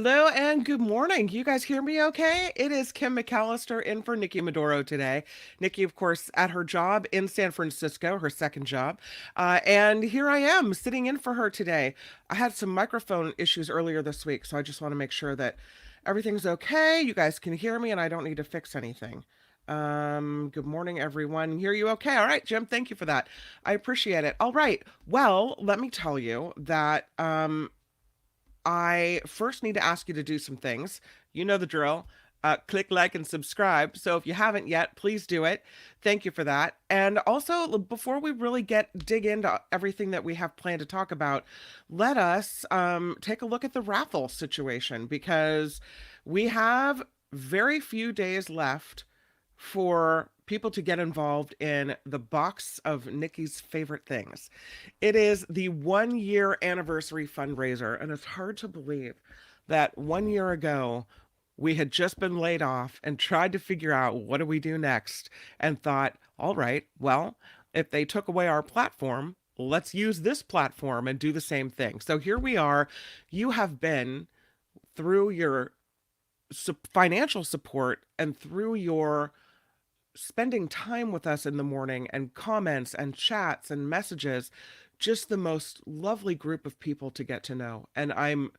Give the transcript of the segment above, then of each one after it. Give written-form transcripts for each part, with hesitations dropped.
Hello and good morning. You guys hear me okay? It is Kim McAllister in for Nikki Medoro today. Nikki, of course, at her job in San Francisco, her second job. And here I am sitting in for her today. I had some microphone issues earlier this week, so I just want to make sure that everything's okay. You guys can hear me and I don't need to fix anything. Good morning, everyone. Hear you okay? All right, Jim, thank you for that. I appreciate it. All right. Well, let me tell you that I first need to ask you to do some things. You know the drill. Click like and subscribe. So if you haven't yet, please do it. Thank you for that. And also, before we really dig into everything that we have planned to talk about, let us take a look at the raffle situation because we have very few days left for people to get involved in the box of Nikki's favorite things. It is the 1 year anniversary fundraiser, and it's hard to believe that 1 year ago we had just been laid off and tried to figure out what do we do next and thought, all right, well, if they took away our platform, let's use this platform and do the same thing. So here we are. You have been through your financial support and through your spending time with us in the morning and comments and chats and messages, just the most lovely group of people to get to know. And I'm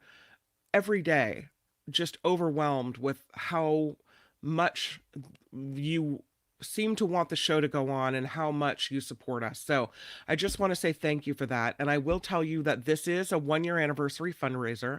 every day just overwhelmed with how much you seem to want the show to go on and how much you support us. So I just want to say thank you for that. And I will tell you that this is a 1 year anniversary fundraiser.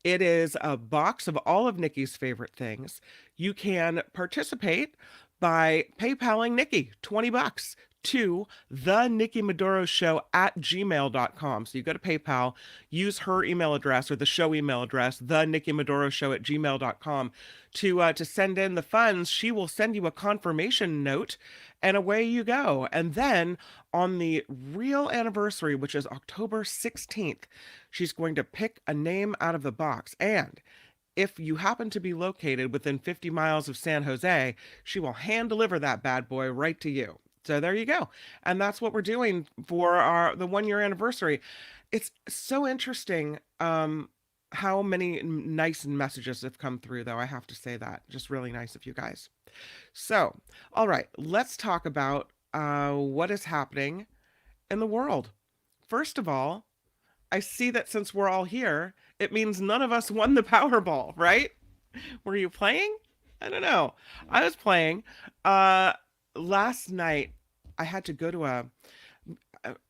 It is a box of all of Nikki's favorite things. You can participate by PayPaling Nikki $20 to the Nikki Medoro Show at gmail.com. So you go to PayPal, use her email address or the show email address, the Nikki Medoro Show at gmail.com to send in the funds. She will send you a confirmation note and away you go. And then on the real anniversary, which is October 16th, she's going to pick a name out of the box. And if you happen to be located within 50 miles of San Jose, she will hand deliver that bad boy right to you. So there you go. And that's what we're doing for the 1 year anniversary. It's so interesting how many nice messages have come through, though. I have to say that. Just really nice of you guys. So, all right, let's talk about what is happening in the world. First of all, I see that since we're all here, it means none of us won the Powerball, right? Were you playing? I don't know. I was playing. Last night, I had to go to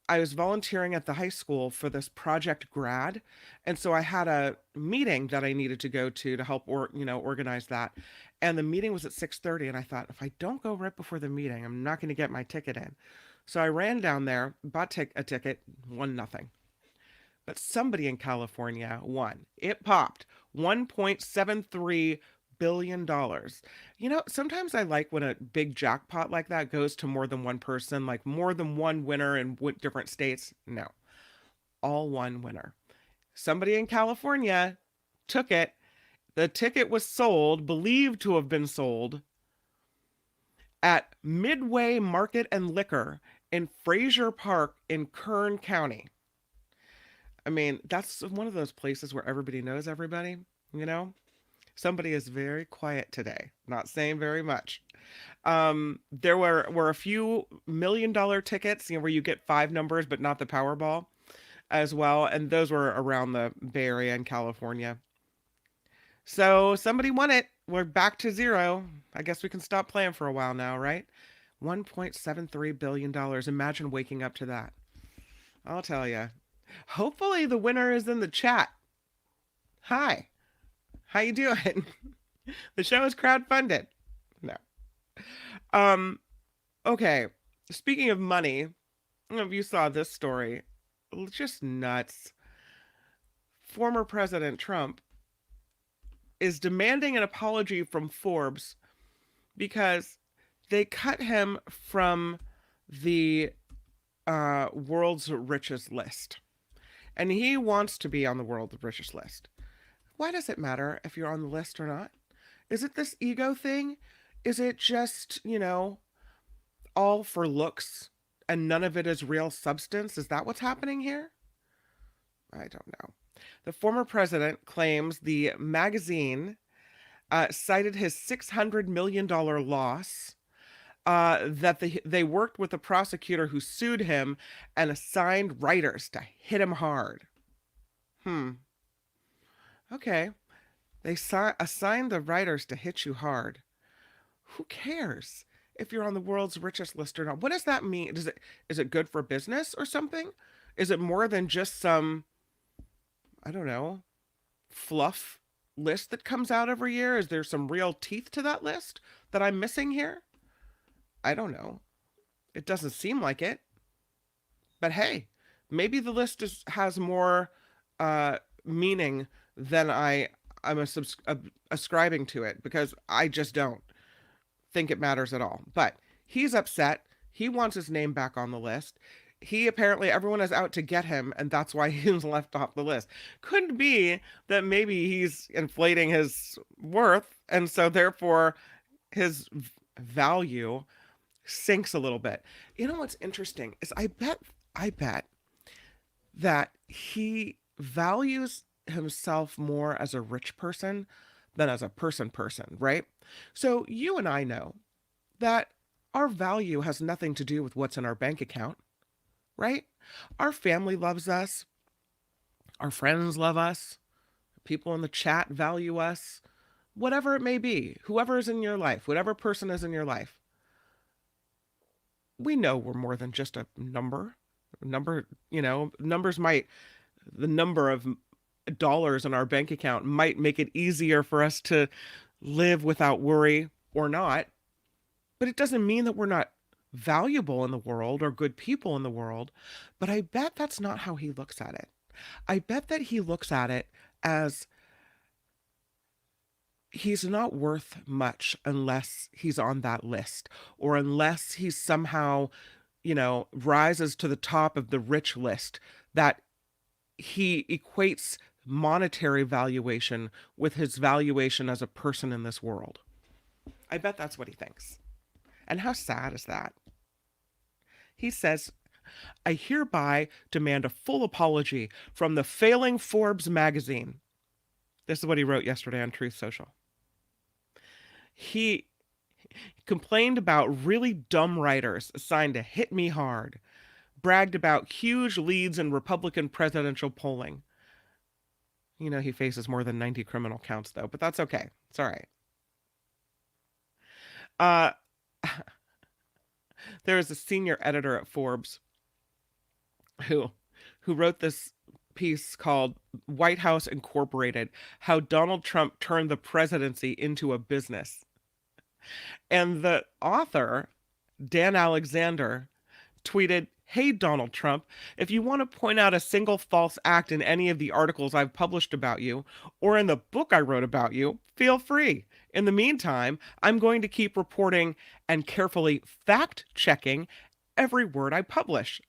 I was volunteering at the high school for this project grad, and so I had a meeting that I needed to go to help organize that. And the meeting was at 6:30, and I thought if I don't go right before the meeting, I'm not going to get my ticket in. So I ran down there, bought a ticket, won nothing. But somebody in California won. It popped $1.73 billion. Sometimes I like when a big jackpot like that goes to more than one person, like more than one winner in different states. No, all one winner. Somebody in California took it. The ticket was sold, believed to have been sold, at Midway Market and Liquor in Frazier Park in Kern County. I mean, that's one of those places where everybody knows everybody, you know? Somebody is very quiet today, not saying very much. There were a few $1 million tickets, where you get five numbers, but not the Powerball as well. And those were around the Bay Area in California. So somebody won it. We're back to zero. I guess we can stop playing for a while now, right? $1.73 billion. Imagine waking up to that. I'll tell you. Hopefully the winner is in the chat. Hi. How you doing? The show is crowdfunded. No. Okay. Speaking of money, I don't know if you saw this story. Just nuts. Former President Trump is demanding an apology from Forbes because they cut him from the world's richest list. And he wants to be on the world's richest list. Why does it matter if you're on the list or not? Is it this ego thing? Is it just, all for looks and none of it is real substance? Is that what's happening here? I don't know. The former president claims the magazine cited his $600 million loss, that they worked with the prosecutor who sued him and assigned writers to hit him hard. Hmm. Okay. They assigned the writers to hit you hard. Who cares if you're on the world's richest list or not? What does that mean? Is it good for business or something? Is it more than just some, I don't know, fluff list that comes out every year? Is there some real teeth to that list that I'm missing here? I don't know. It doesn't seem like it. But hey, maybe the list has more meaning than I'm ascribing to it, because I just don't think it matters at all. But he's upset. He wants his name back on the list. He apparently, everyone is out to get him, and that's why he was left off the list. Could be that maybe he's inflating his worth, and so therefore his value sinks a little bit. You know what's interesting is I bet that he values himself more as a rich person than as a person, right? So you and I know that our value has nothing to do with what's in our bank account, right? Our family loves us, our friends love us, people in the chat value us, whatever it may be, whoever is in your life, whatever person is in your life. We know we're more than just a number. Numbers might, the number of dollars in our bank account might make it easier for us to live without worry or not, but it doesn't mean that we're not valuable in the world or good people in the world. But I bet that's not how he looks at it. I bet that he looks at it as he's not worth much unless he's on that list, or unless he's somehow, rises to the top of the rich list, that he equates monetary valuation with his valuation as a person in this world. I bet that's what he thinks. And how sad is that? He says, I hereby demand a full apology from the failing Forbes magazine. This is what he wrote yesterday on Truth Social. He complained about really dumb writers assigned to hit me hard, bragged about huge leads in Republican presidential polling. He faces more than 90 criminal counts, though, but that's okay. It's all right. There is a senior editor at Forbes who wrote this piece called White House Incorporated: How Donald Trump Turned the Presidency into a Business. And the author, Dan Alexander, tweeted, Hey, Donald Trump, if you want to point out a single false act in any of the articles I've published about you, or in the book I wrote about you, feel free. In the meantime, I'm going to keep reporting and carefully fact-checking every word I publish.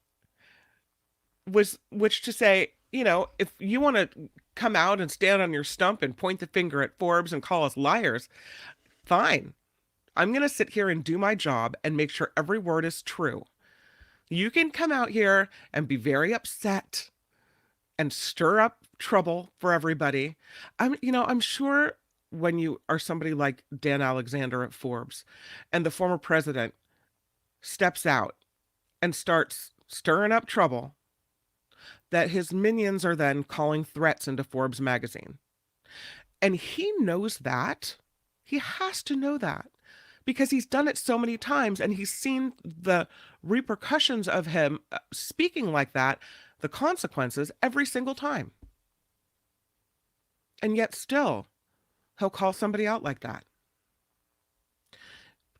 Which to say, if you want to come out and stand on your stump and point the finger at Forbes and call us liars, fine. I'm going to sit here and do my job and make sure every word is true. You can come out here and be very upset and stir up trouble for everybody. I'm sure when you are somebody like Dan Alexander at Forbes and the former president steps out and starts stirring up trouble, that his minions are then calling threats into Forbes magazine. And he knows that. He has to know that, because he's done it so many times, and he's seen the repercussions of him speaking like that, the consequences, every single time. And yet still, he'll call somebody out like that.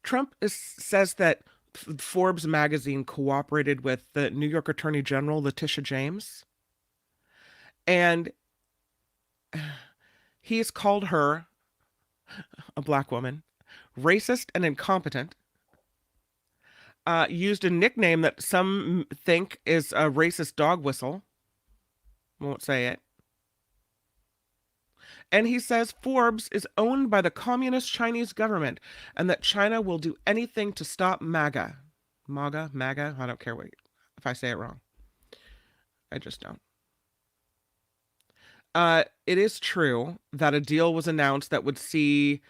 Trump says that Forbes magazine cooperated with the New York Attorney General, Letitia James, and he's called her, a black woman, racist and incompetent, used a nickname that some think is a racist dog whistle. Won't say it. And he says Forbes is owned by the communist Chinese government and that China will do anything to stop MAGA. MAGA? I don't care if I say it wrong. I just don't. It is true that a deal was announced that would see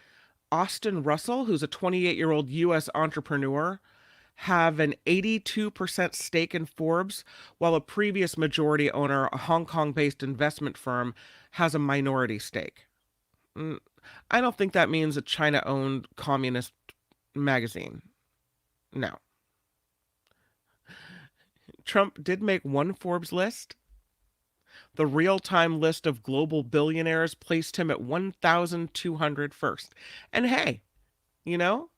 Austin Russell, who's a 28-year-old U.S. entrepreneur, have an 82% stake in Forbes, while a previous majority owner, a Hong Kong based investment firm, has a minority stake. Mm, I don't think that means a China owned communist magazine. No. Trump did make one Forbes list. The real time list of global billionaires placed him at 1,201st. And hey, you know,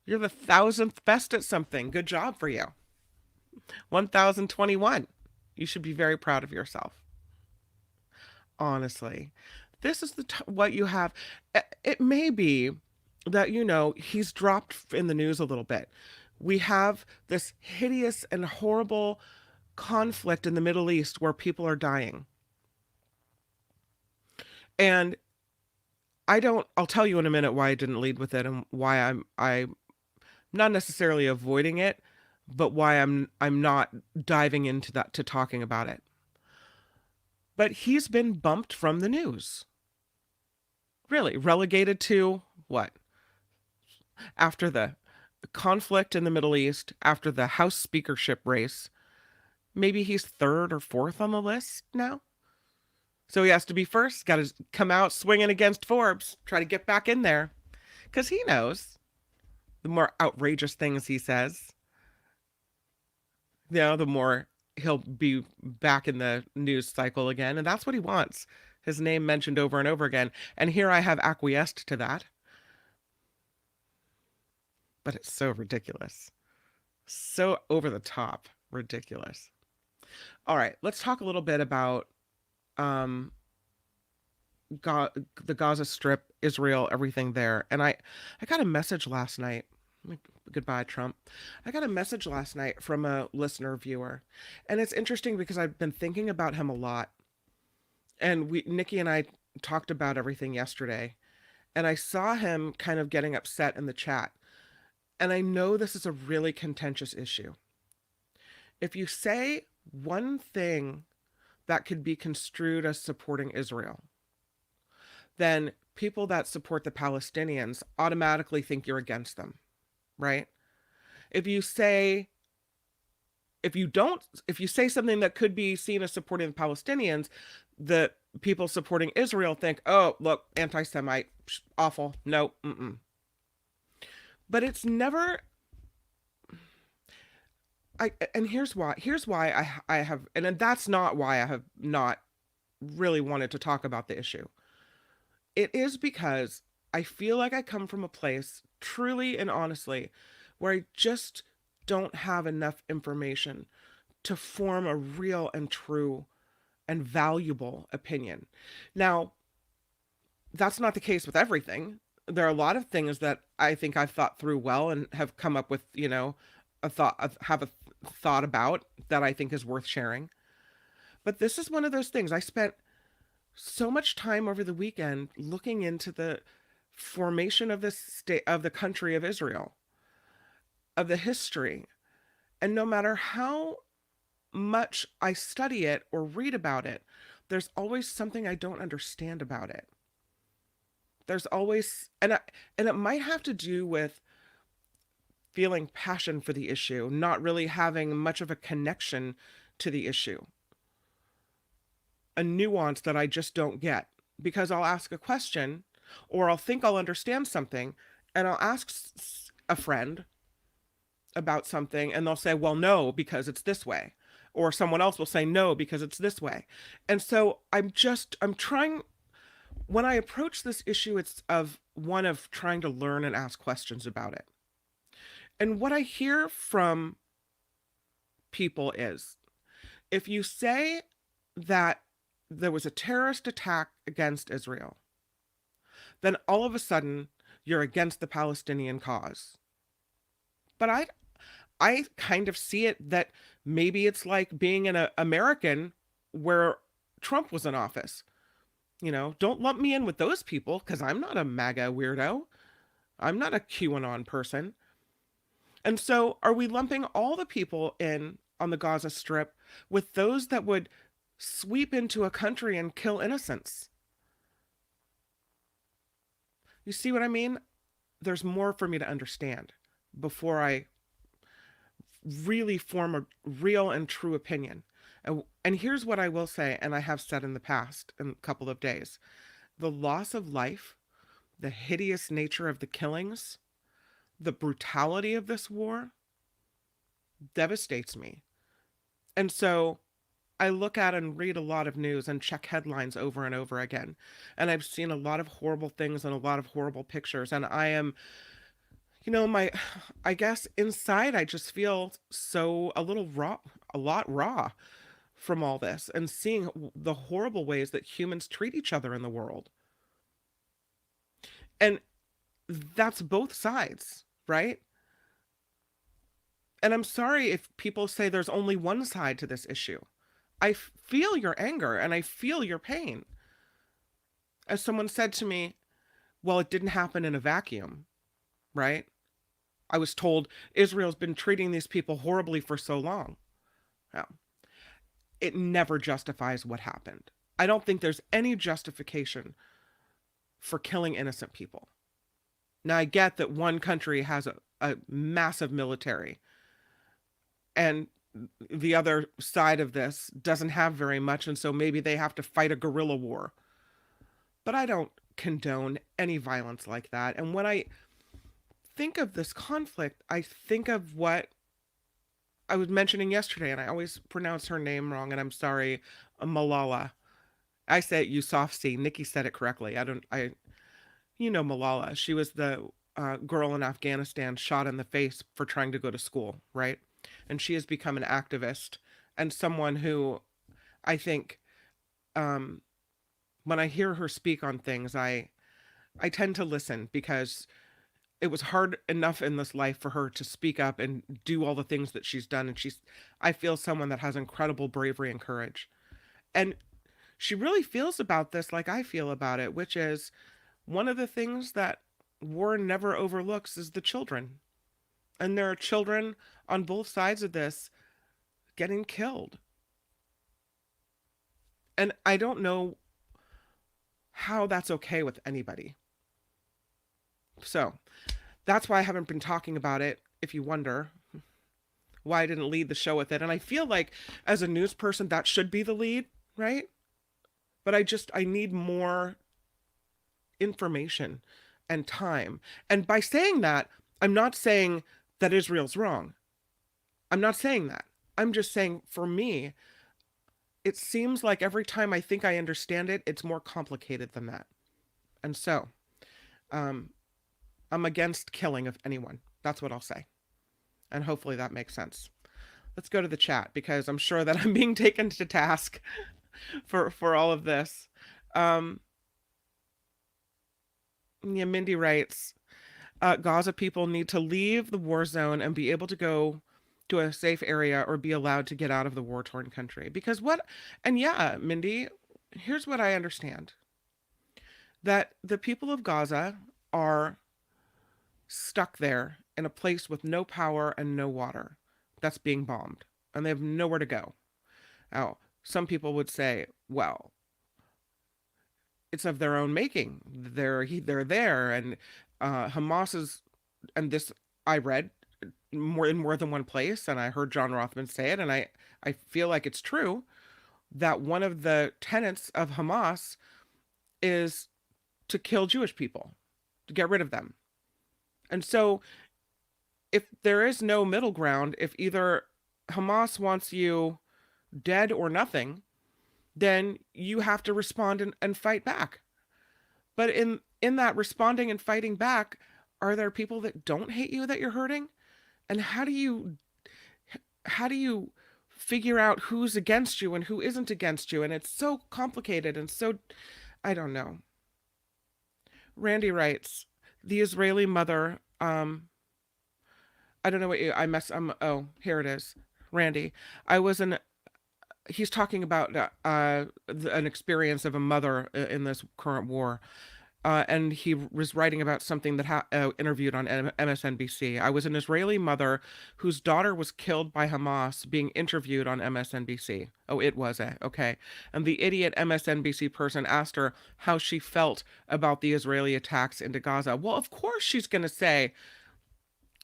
you're the 1,000th best at something. Good job for you. 1,021. You should be very proud of yourself. Honestly, this is what you have. It may be that, he's dropped in the news a little bit. We have this hideous and horrible conflict in the Middle East where people are dying. And I'll tell you in a minute why I didn't lead with it and why I'm not necessarily avoiding it, but why I'm not diving into that to talking about it. But he's been bumped from the news. Really, relegated to what? After the conflict in the Middle East, after the House Speakership race, maybe he's third or fourth on the list now. So he has to be first, got to come out swinging against Forbes, try to get back in there. Because he knows the more outrageous things he says, the more he'll be back in the news cycle again. And that's what he wants. His name mentioned over and over again. And here I have acquiesced to that. But it's so ridiculous. So over the top ridiculous. All right, let's talk a little bit about the Gaza Strip, Israel, everything there. And I got a message last night. Goodbye, Trump. I got a message last night from a listener viewer. And it's interesting because I've been thinking about him a lot. And Nikki and I talked about everything yesterday. And I saw him kind of getting upset in the chat. And I know this is a really contentious issue. If you say one thing that could be construed as supporting Israel, then people that support the Palestinians automatically think you're against them, right? If you say something that could be seen as supporting the Palestinians, the people supporting Israel think, oh, look, anti-Semite, awful, no, mm-mm. But it's never. And here's why I have, and that's not why I have not really wanted to talk about the issue. It is because I feel like I come from a place, truly and honestly, where I just don't have enough information to form a real and true and valuable opinion. Now, that's not the case with everything. There are a lot of things that I think I've thought through well and have come up with, a thought about that I think is worth sharing. But this is one of those things. I spent so much time over the weekend looking into the formation of this state, of the country of Israel, of the history. And no matter how much I study it or read about it, there's always something I don't understand about it. There's always, and it might have to do with feeling passion for the issue, not really having much of a connection to the issue. A nuance that I just don't get, because I'll ask a question or I'll think I'll understand something and I'll ask a friend about something and they'll say, well, no, because it's this way. Or someone else will say no, because it's this way. And so I'm trying, when I approach this issue, it's one of trying to learn and ask questions about it. And what I hear from people is, if you say that there was a terrorist attack against Israel, then all of a sudden you're against the Palestinian cause. But I kind of see it that maybe it's like being an American where Trump was in office. Don't lump me in with those people because I'm not a MAGA weirdo. I'm not a QAnon person. And so are we lumping all the people in on the Gaza Strip with those that would sweep into a country and kill innocents. You see what I mean? There's more for me to understand before I really form a real and true opinion. And here's what I will say, and I have said in the past in a couple of days: the loss of life, the hideous nature of the killings, the brutality of this war devastates me. And so I look at and read a lot of news and check headlines over and over again. And I've seen a lot of horrible things and a lot of horrible pictures. And I am, I guess inside I just feel so a little raw, a lot raw from all this and seeing the horrible ways that humans treat each other in the world. And that's both sides, right? And I'm sorry if people say there's only one side to this issue. I feel your anger and I feel your pain. As someone said to me, well, it didn't happen in a vacuum, right? I was told Israel's been treating these people horribly for so long. Well, it never justifies what happened. I don't think there's any justification for killing innocent people. Now, I get that one country has a massive military, and the other side of this doesn't have very much, and so maybe they have to fight a guerrilla war. But I don't condone any violence like that. And when I think of this conflict, I think of what I was mentioning yesterday, and I always pronounce her name wrong, and I'm sorry, Malala. I say it Yousafzai. Nikki said it correctly. Malala. She was the girl in Afghanistan shot in the face for trying to go to school, right? And she has become an activist and someone who I think, when I hear her speak on things, I tend to listen because it was hard enough in this life for her to speak up and do all the things that she's done. And I feel someone that has incredible bravery and courage. And she really feels about this like I feel about it, which is one of the things that war never overlooks is the children. And there are children on both sides of this getting killed. And I don't know how that's okay with anybody. So that's why I haven't been talking about it, if you wonder why I didn't lead the show with it. And I feel like as a news person, that should be the lead, right? But I need more information and time. And by saying that, I'm not saying that Israel's wrong. I'm not saying that. I'm just saying, for me, it seems like every time I think I understand it, it's more complicated than that. And so, I'm against killing of anyone. That's what I'll say. And hopefully that makes sense. Let's go to the chat because I'm sure that I'm being taken to task for all of this. Yeah, Mindy writes, Gaza people need to leave the war zone and be able to go to a safe area or be allowed to get out of the war-torn country. Because and yeah, Mindy, here's what I understand. That the people of Gaza are stuck there in a place with no power and no water that's being bombed, and they have nowhere to go. Now, some people would say, well, it's of their own making. They're there, and Hamas is, and this I read in more than one place, and I heard John Rothman say it, and I feel like it's true, that one of the tenets of Hamas is to kill Jewish people, to get rid of them. And so if there is no middle ground, if either Hamas wants you dead or nothing, then you have to respond and fight back. But in that responding and fighting back, are there people that don't hate you that you're hurting? And how do you figure out who's against you and who isn't against you? And it's so complicated and so, I don't know. Randy writes, the Israeli mother, I don't know what oh, here it is. Randy, he's talking about an experience of a mother in this current war. and he was writing about something that interviewed on MSNBC. I was an Israeli mother whose daughter was killed by Hamas being interviewed on MSNBC. Oh, it was okay. And the idiot MSNBC person asked her how she felt about the Israeli attacks into Gaza. Well, of course she's going to say,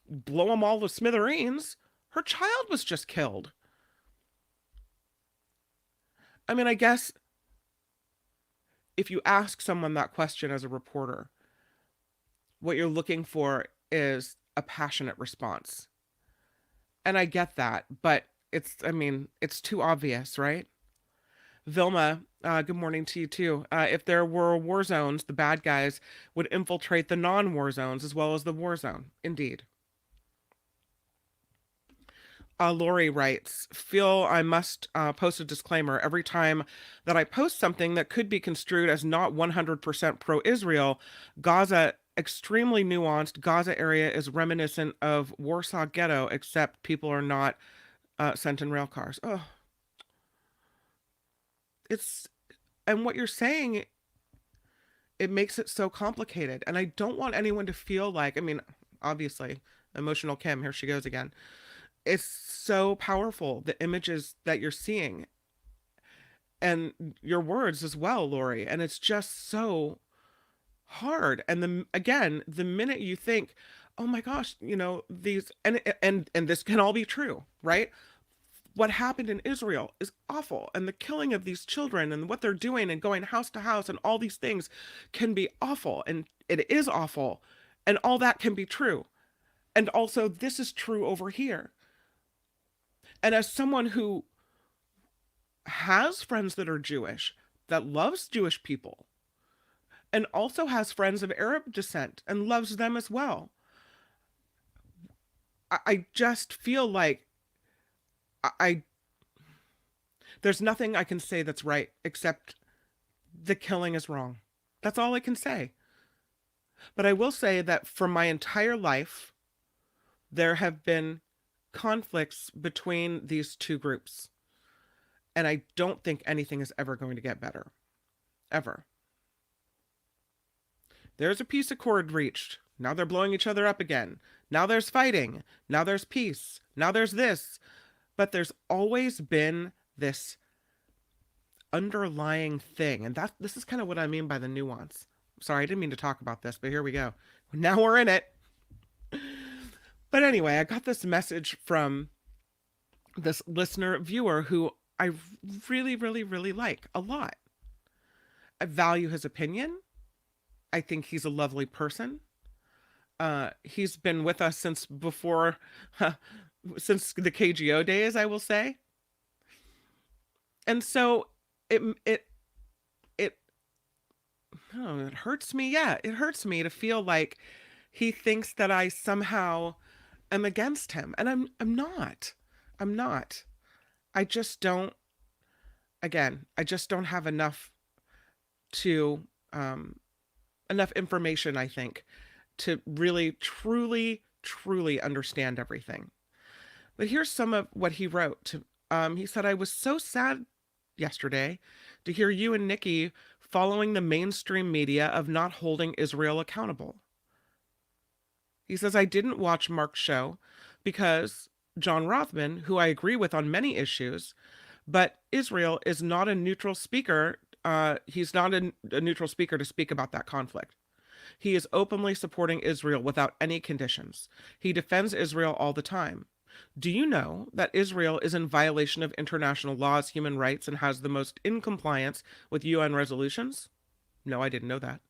blow them all to smithereens. Her child was just killed. I mean, I guess if you ask someone that question as a reporter, what you're looking for is a passionate response. And I get that, but I mean, it's too obvious, right? Vilma, good morning to you too. If there were war zones, the bad guys would infiltrate the non-war zones as well as the war zone. Indeed. Lori writes, feel I must post a disclaimer every time that I post something that could be construed as not 100% pro-Israel. Gaza, extremely nuanced. Gaza area is reminiscent of Warsaw Ghetto, except people are not sent in rail cars. Oh, and what you're saying, it makes it so complicated. And I don't want anyone to feel like, I mean, obviously, emotional Kim, here she goes again. It's so powerful, the images that you're seeing and your words as well, Lori. And it's just so hard. And the minute you think, oh my gosh, these, and this can all be true, right? What happened in Israel is awful. And the killing of these children and what they're doing and going house to house and all these things can be awful. And it is awful. And all that can be true. And also, this is true over here. And as someone who has friends that are Jewish, that loves Jewish people, and also has friends of Arab descent and loves them as well, I just feel like there's nothing I can say that's right except the killing is wrong. That's all I can say. But I will say that for my entire life, there have been conflicts between these two groups. And I don't think anything is ever going to get better. Ever. There's a peace accord reached. Now they're blowing each other up again. Now there's fighting. Now there's peace. Now there's this. But there's always been this underlying thing. And this is kind of what I mean by the nuance. Sorry, I didn't mean to talk about this, but here we go. Now we're in it. But anyway, I got this message from this listener viewer who I really, really, really like a lot. I value his opinion. I think he's a lovely person. He's been with us since before, since the KGO days, I will say. And so it hurts me. Yeah, it hurts me to feel like he thinks that I somehow am against him. And I'm not. I'm not. I just don't, again, I just don't have enough enough information, I think, to really, truly, truly understand everything. But here's some of what he wrote. He said, I was so sad yesterday to hear you and Nikki following the mainstream media of not holding Israel accountable. He says, I didn't watch Mark's show because John Rothman, who I agree with on many issues, but Israel is not a neutral speaker. He's not a neutral speaker to speak about that conflict. He is openly supporting Israel without any conditions. He defends Israel all the time. Do you know that Israel is in violation of international laws, human rights, and has the most in compliance with UN resolutions? No, I didn't know that.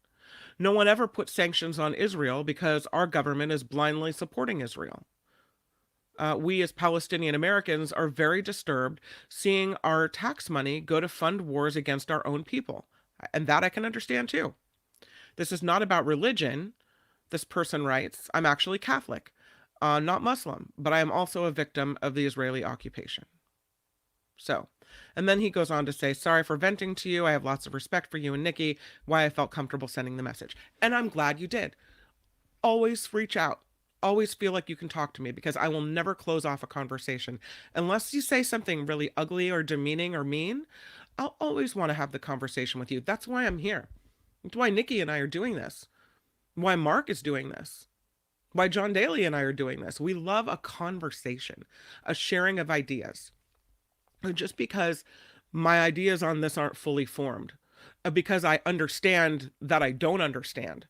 No one ever put sanctions on Israel because our government is blindly supporting Israel. We as Palestinian Americans are very disturbed seeing our tax money go to fund wars against our own people. And that I can understand too. This is not about religion. This person writes, I'm actually Catholic, not Muslim, but I am also a victim of the Israeli occupation. So, and then he goes on to say, sorry for venting to you. I have lots of respect for you and Nikki, why I felt comfortable sending the message. And I'm glad you did. Always reach out. Always feel like you can talk to me because I will never close off a conversation. Unless you say something really ugly or demeaning or mean, I'll always want to have the conversation with you. That's why I'm here. It's why Nikki and I are doing this. Why Mark is doing this. Why John Daly and I are doing this. We love a conversation, a sharing of ideas. And just because my ideas on this aren't fully formed, because I understand that I don't understand,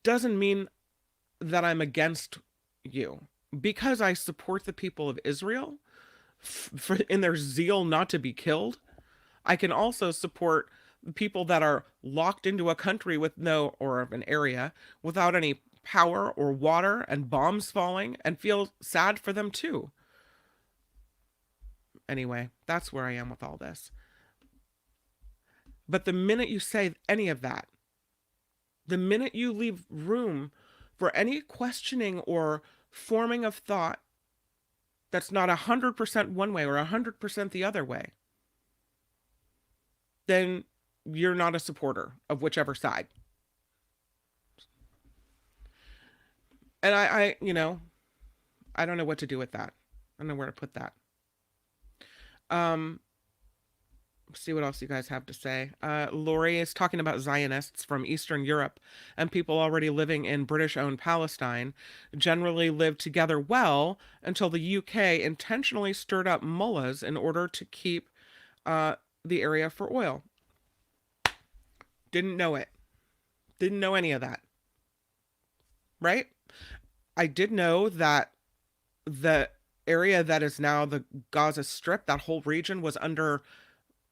doesn't mean that I'm against you. Because I support the people of Israel in their zeal not to be killed, I can also support people that are locked into a country with no, or an area without any power or water and bombs falling, and feel sad for them too. Anyway, that's where I am with all this. But the minute you say any of that, the minute you leave room for any questioning or forming of thought that's not 100% one way or 100% the other way, then you're not a supporter of whichever side. And I don't know what to do with that. I don't know where to put that. Um, see what else you guys have to say. Lori is talking about Zionists from Eastern Europe and people already living in British-owned Palestine generally lived together well until the UK intentionally stirred up mullahs in order to keep the area for oil. Didn't know it. Didn't know any of that. Right? I did know that the area that is now the Gaza Strip, that whole region was under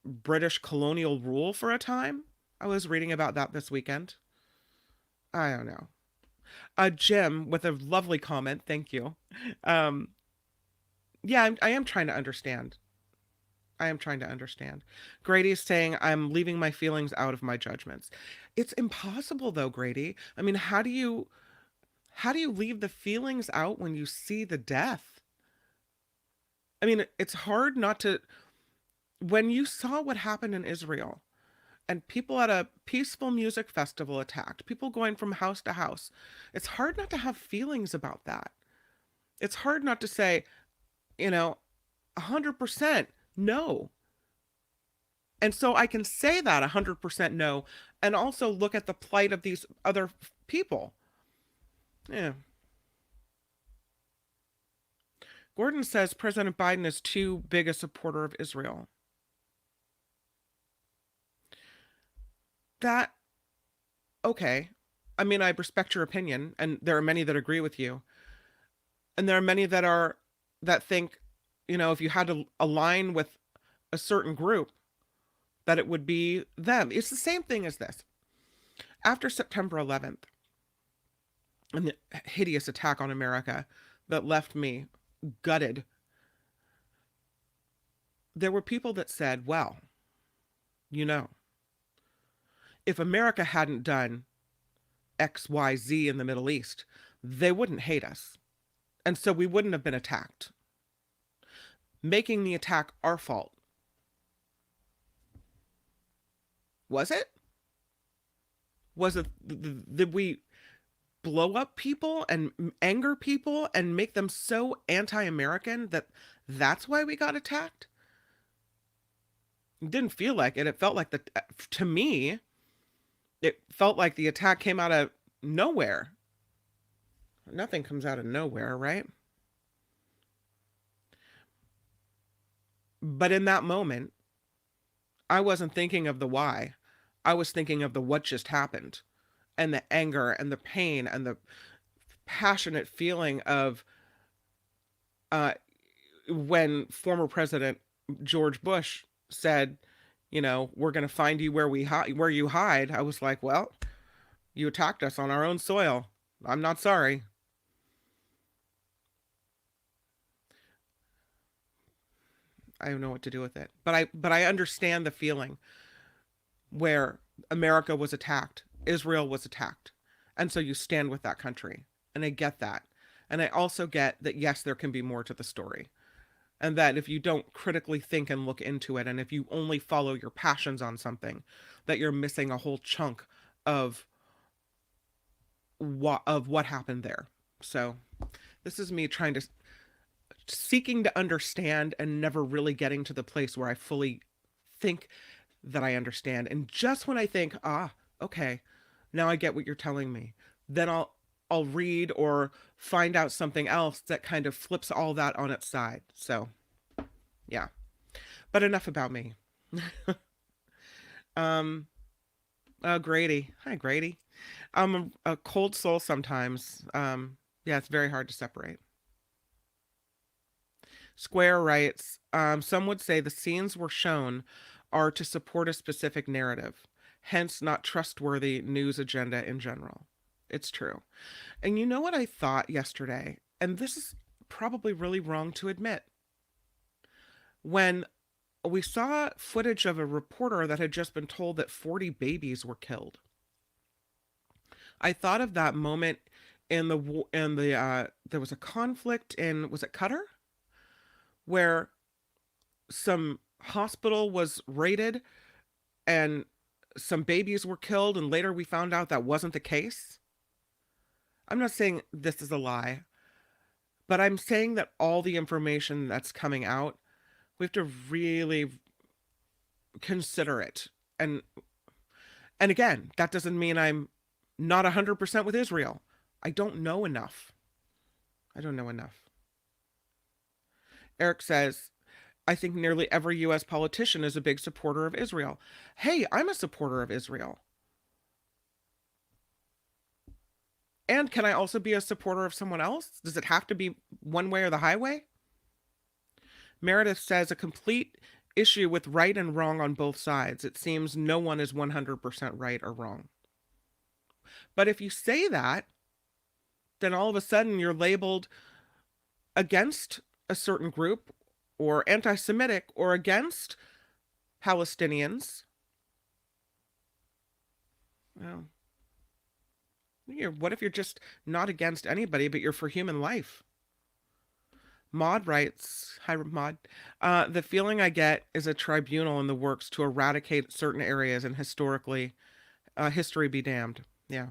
British colonial rule for a time. I was reading about that this weekend. I don't know. Jim with a lovely comment. Thank you. Um, yeah, I am trying to understand. I am trying to understand. Grady is saying, I'm leaving my feelings out of my judgments. It's impossible though, Grady. I mean, how do you leave the feelings out when you see the death? I mean, it's hard not to, when you saw what happened in Israel and people at a peaceful music festival attacked, people going from house to house, it's hard not to have feelings about that. It's hard not to say, you know, 100% no. And so I can say that 100% no, and also look at the plight of these other people. Yeah. Gordon says President Biden is too big a supporter of Israel. That, okay. I mean, I respect your opinion, and there are many that agree with you. And there are many that think, if you had to align with a certain group, that it would be them. It's the same thing as this. After September 11th and the hideous attack on America that left me gutted, there were people that said, well, if America hadn't done XYZ in the Middle East, they wouldn't hate us. And so we wouldn't have been attacked. Making the attack our fault. Was it? Was it, did we blow up people and anger people and make them so anti-American that that's why we got attacked? It didn't feel like it. It felt like to me, it felt like the attack came out of nowhere. Nothing comes out of nowhere, right? But in that moment, I wasn't thinking of the why. I was thinking of the what just happened and the anger and the pain and the passionate feeling of when former President George Bush said, we're going to find you where you hide. I was like, well, you attacked us on our own soil. I'm not sorry. I don't know what to do with it. But I understand the feeling where America was attacked, Israel was attacked. And so you stand with that country. And I get that. And I also get that, yes, there can be more to the story. And that if you don't critically think and look into it, and if you only follow your passions on something, that you're missing a whole chunk of what happened there. So this is me seeking to understand and never really getting to the place where I fully think that I understand. And just when I think, okay, now I get what you're telling me, then I'll read or find out something else that kind of flips all that on its side. So, yeah. But enough about me. um Grady. Hi, Grady. I'm a cold soul sometimes. Yeah, it's very hard to separate. Square writes, some would say the scenes were shown are to support a specific narrative, hence not trustworthy news agenda in general. It's true. And you know what I thought yesterday? And this is probably really wrong to admit. When we saw footage of a reporter that had just been told that 40 babies were killed, I thought of that moment in the there was a conflict in, was it Qatar, where some hospital was raided and some babies were killed, and later we found out that wasn't the case. I'm not saying this is a lie, but I'm saying that all the information that's coming out, we have to really consider it. And again, that doesn't mean I'm not 100% with Israel. I don't know enough. I don't know enough. Eric says, I think nearly every U.S. politician is a big supporter of Israel. Hey, I'm a supporter of Israel. And can I also be a supporter of someone else? Does it have to be one way or the highway? Meredith says, a complete issue with right and wrong on both sides. It seems no one is 100% right or wrong. But if you say that, then all of a sudden you're labeled against a certain group or anti-Semitic or against Palestinians. Well, what if you're just not against anybody, but you're for human life? Maud writes, hi Maud, the feeling I get is a tribunal in the works to eradicate certain areas and history be damned. Yeah.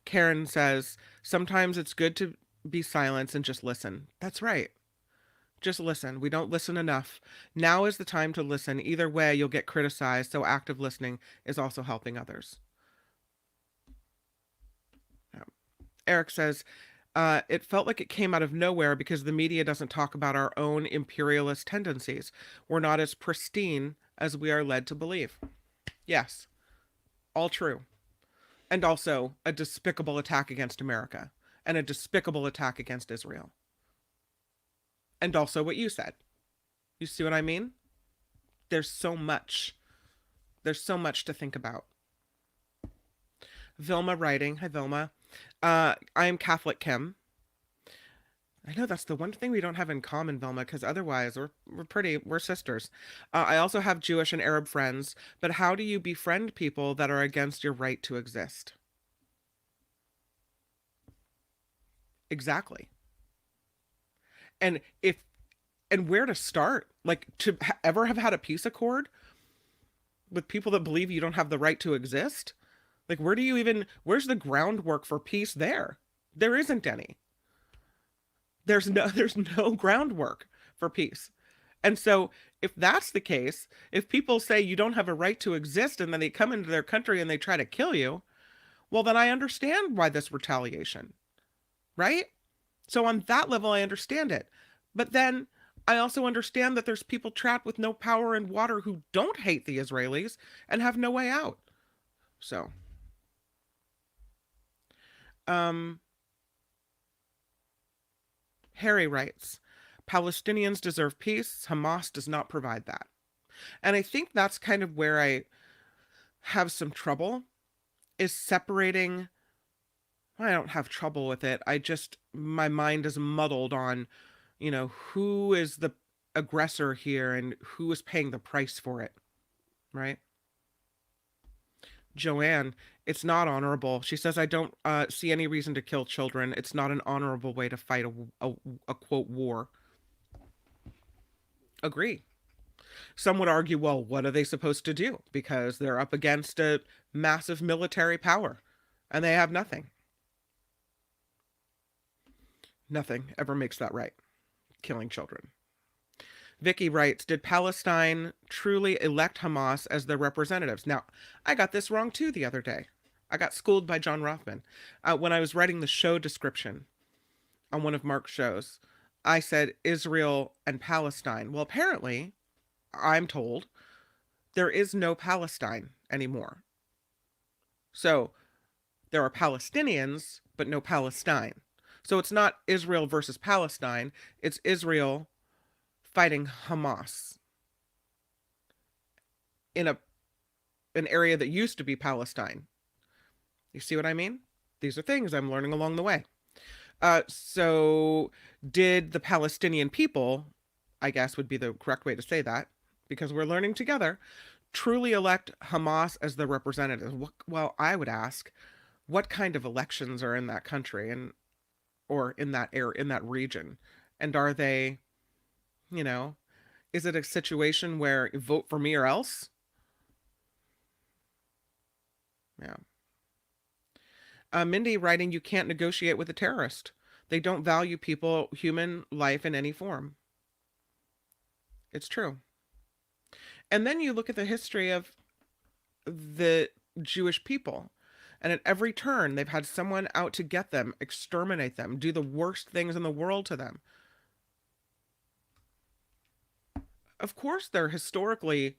Karen says, sometimes it's good to be silent and just listen. That's right. Just listen. We don't listen enough. Now is the time to listen. Either way, you'll get criticized, so active listening is also helping others. Yeah. Eric says, it felt like it came out of nowhere because the media doesn't talk about our own imperialist tendencies. We're not as pristine as we are led to believe. Yes, all true. And also a despicable attack against America and a despicable attack against Israel. And also what you said. You see what I mean? There's so much. There's so much to think about. Vilma writing. Hi, Vilma. I am Catholic Kim. I know that's the one thing we don't have in common, Vilma, because otherwise we're sisters. I also have Jewish and Arab friends, but how do you befriend people that are against your right to exist? Exactly. And where to start? Like to ever have had a peace accord with people that believe you don't have the right to exist? Like where's the groundwork for peace there? There isn't any. There's no groundwork for peace. And so if that's the case, if people say you don't have a right to exist and then they come into their country and they try to kill you, well then I understand why this retaliation, right? So on that level I understand it. But then I also understand that there's people trapped with no power and water who don't hate the Israelis and have no way out. So um Harry writes, Palestinians deserve peace. Hamas does not provide that. And I think that's kind of where I have some trouble, is separating. I don't have trouble with it. My mind is muddled on, who is the aggressor here and who is paying the price for it, right? Joanne, it's not honorable. She says, I don't see any reason to kill children. It's not an honorable way to fight a quote war. Agree. Some would argue, well, what are they supposed to do? Because they're up against a massive military power and they have nothing. Nothing ever makes that right. Killing children. Vicky writes, did Palestine truly elect Hamas as their representatives? Now, I got this wrong too the other day. I got schooled by John Rothman. When I was writing the show description on one of Mark's shows, I said Israel and Palestine. Well, apparently, I'm told, there is no Palestine anymore. So there are Palestinians, but no Palestine. So it's not Israel versus Palestine, it's Israel fighting Hamas in an area that used to be Palestine. You see what I mean? These are things I'm learning along the way. So did the Palestinian people, I guess would be the correct way to say that, because we're learning together, truly elect Hamas as their representatives? Well, I would ask, what kind of elections are in that country and or in that area, in that region? And are they, you know, is it a situation where vote for me or else? Yeah. Mindy writing, you can't negotiate with a terrorist. They don't value people, human life in any form. It's true. And then you look at the history of the Jewish people. And at every turn, they've had someone out to get them, exterminate them, do the worst things in the world to them. Of course, they're historically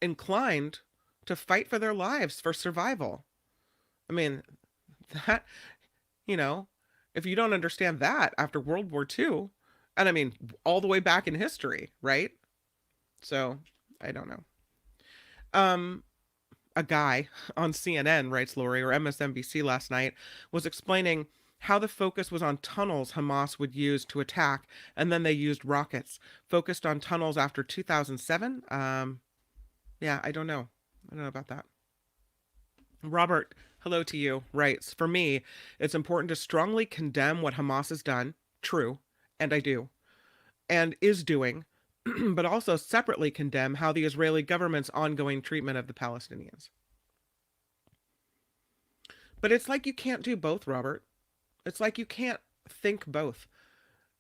inclined to fight for their lives, for survival. I mean, that, you know, if you don't understand that after World War II, and I mean, all the way back in history, right? So, I don't know. A guy on CNN, writes Lori, or MSNBC last night, was explaining how the focus was on tunnels Hamas would use to attack, and then they used rockets. Focused on tunnels after 2007? Yeah, I don't know. I don't know about that. Robert, hello to you, writes, for me, it's important to strongly condemn what Hamas has done. True, and I do, and is doing, but also separately condemn how the Israeli government's ongoing treatment of the Palestinians. But it's like you can't do both, Robert. It's like you can't think both.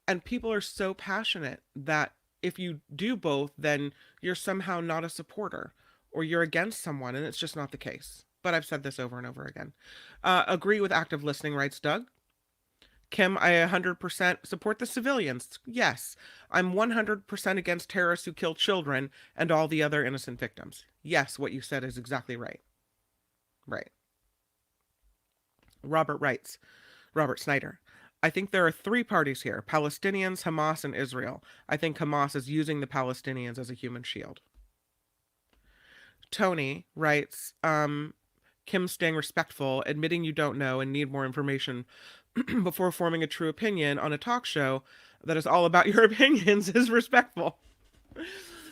And people are so passionate that if you do both, then you're somehow not a supporter or you're against someone, and it's just not the case. But I've said this over and over again. Agree with active listening, writes Doug. Kim, I 100% support the civilians. Yes, I'm 100% against terrorists who kill children and all the other innocent victims. Yes, what you said is exactly right. Right. Robert Snyder. I think there are three parties here: Palestinians, Hamas, and Israel. I think Hamas is using the Palestinians as a human shield. Tony writes, Kim staying respectful, admitting you don't know and need more information before forming a true opinion on a talk show that is all about your opinions is respectful.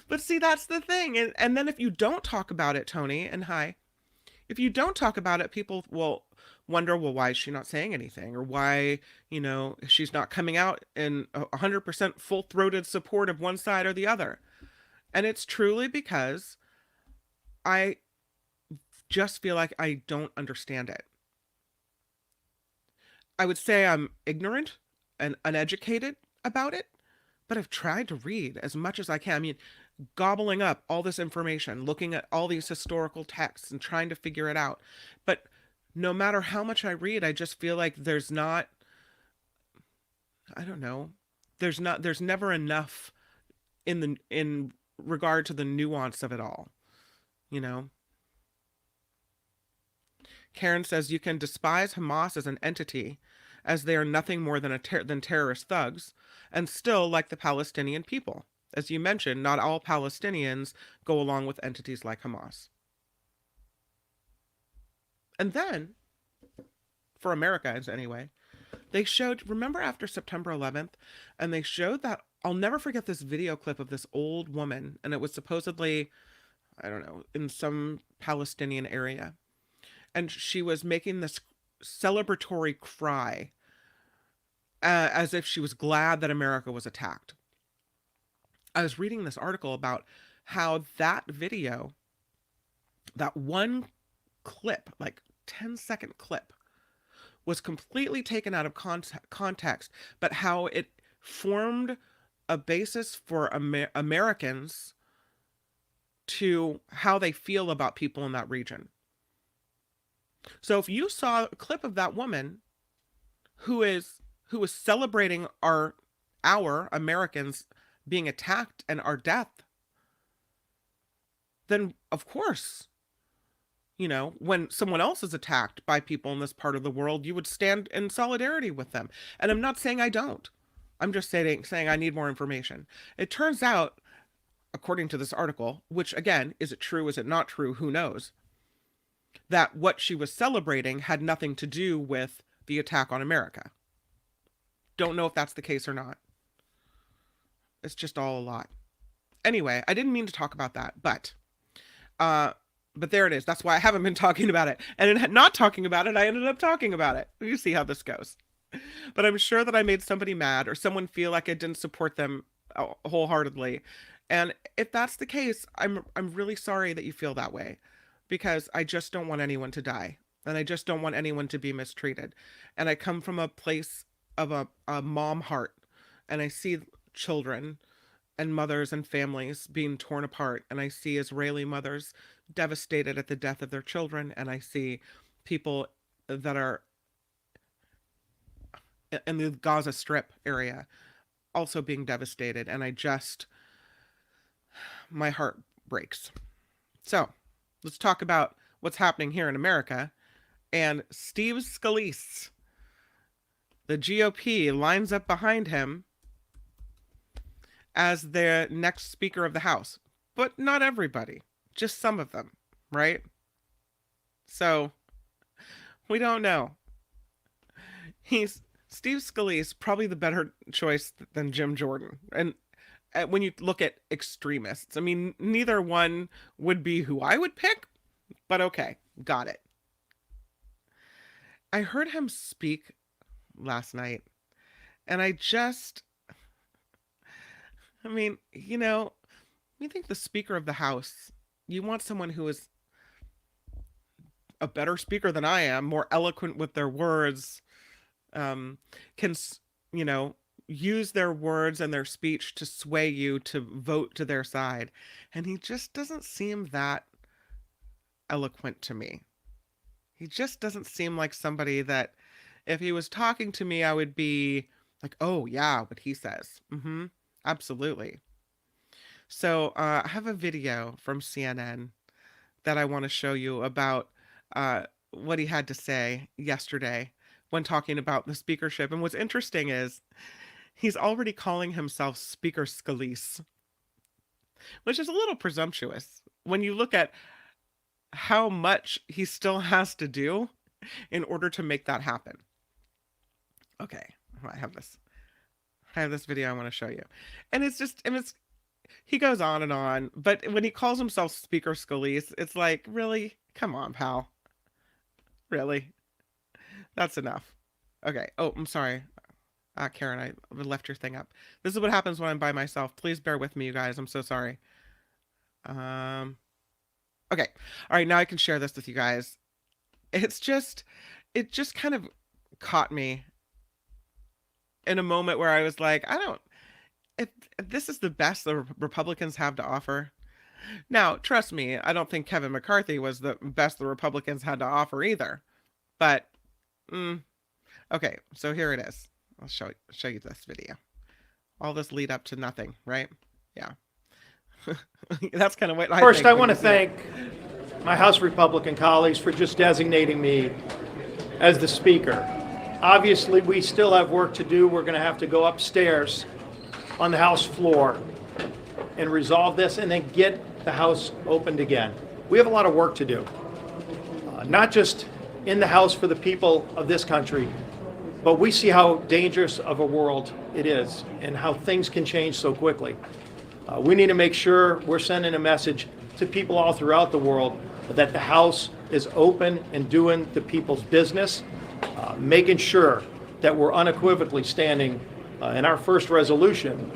But see, that's the thing. And then if you don't talk about it, Tony, and hi, if you don't talk about it, people will wonder, well, why is she not saying anything? Or why, she's not coming out in 100% full-throated support of one side or the other. And it's truly because I just feel like I don't understand it. I would say I'm ignorant and uneducated about it, but I've tried to read as much as I can. I mean, gobbling up all this information, looking at all these historical texts and trying to figure it out. But no matter how much I read, I just feel like there's never enough in regard to the nuance of it all, Karen says you can despise Hamas as an entity, as they are nothing more than terrorist thugs, and still like the Palestinian people. As you mentioned, not all Palestinians go along with entities like Hamas. And then, for Americans anyway, they showed, remember after September 11th, and they showed that, I'll never forget this video clip of this old woman, and it was supposedly, I don't know, in some Palestinian area. And she was making this celebratory cry as if she was glad that America was attacked. I was reading this article about how that video, that one clip, like 10-second clip, was completely taken out of context, but how it formed a basis for Americans to how they feel about people in that region. So if you saw a clip of that woman who is celebrating our Americans being attacked and our death, then of course, when someone else is attacked by people in this part of the world, you would stand in solidarity with them. And I'm not saying I don't. I'm just saying I need more information. It turns out, according to this article, which again, is it true, is it not true, who knows, that what she was celebrating had nothing to do with the attack on America. Don't know if that's the case or not. It's just all a lot. Anyway, I didn't mean to talk about that, but there it is. That's why I haven't been talking about it. And in not talking about it, I ended up talking about it. You see how this goes. But I'm sure that I made somebody mad or someone feel like I didn't support them wholeheartedly. And if that's the case, I'm really sorry that you feel that way, because I just don't want anyone to die. And I just don't want anyone to be mistreated. And I come from a place of a mom heart, and I see children and mothers and families being torn apart. And I see Israeli mothers devastated at the death of their children. And I see people that are in the Gaza Strip area also being devastated. And my heart breaks. So let's talk about what's happening here in America. And Steve Scalise, the GOP lines up behind him as the next Speaker of the House. But not everybody, just some of them, right? So we don't know. Steve Scalise, probably the better choice than Jim Jordan. And when you look at extremists, I mean, neither one would be who I would pick, but okay, got it. I heard him speak last night, and you think the Speaker of the House, you want someone who is a better speaker than I am, more eloquent with their words, can, use their words and their speech to sway you to vote to their side. And he just doesn't seem that eloquent to me. He just doesn't seem like somebody that if he was talking to me, I would be like, oh yeah, what he says. Absolutely. So I have a video from CNN that I want to show you about what he had to say yesterday when talking about the speakership. And what's interesting is he's already calling himself Speaker Scalise, which is a little presumptuous when you look at how much he still has to do in order to make that happen. Okay, I have this video I want to show you. And he goes on and on, but when he calls himself Speaker Scalise, it's like, really? Come on, pal. Really? That's enough. Okay. Oh, I'm sorry. Karen, I left your thing up. This is what happens when I'm by myself. Please bear with me, you guys. I'm so sorry. Okay. All right. Now I can share this with you guys. It just kind of caught me in a moment where I was like, if this is the best the Republicans have to offer. Now, trust me, I don't think Kevin McCarthy was the best the Republicans had to offer either. But, okay. So here it is. I'll show you this video. All this lead up to nothing, right? Yeah. That's kind of what First, I want to thank my House Republican colleagues for just designating me as the Speaker. Obviously, we still have work to do. We're going to have to go upstairs on the House floor and resolve this and then get the House opened again. We have a lot of work to do, not just in the House for the people of this country, but we see how dangerous of a world it is and how things can change so quickly. We need to make sure we're sending a message to people all throughout the world that the House is open and doing the people's business, making sure that we're unequivocally standing in our first resolution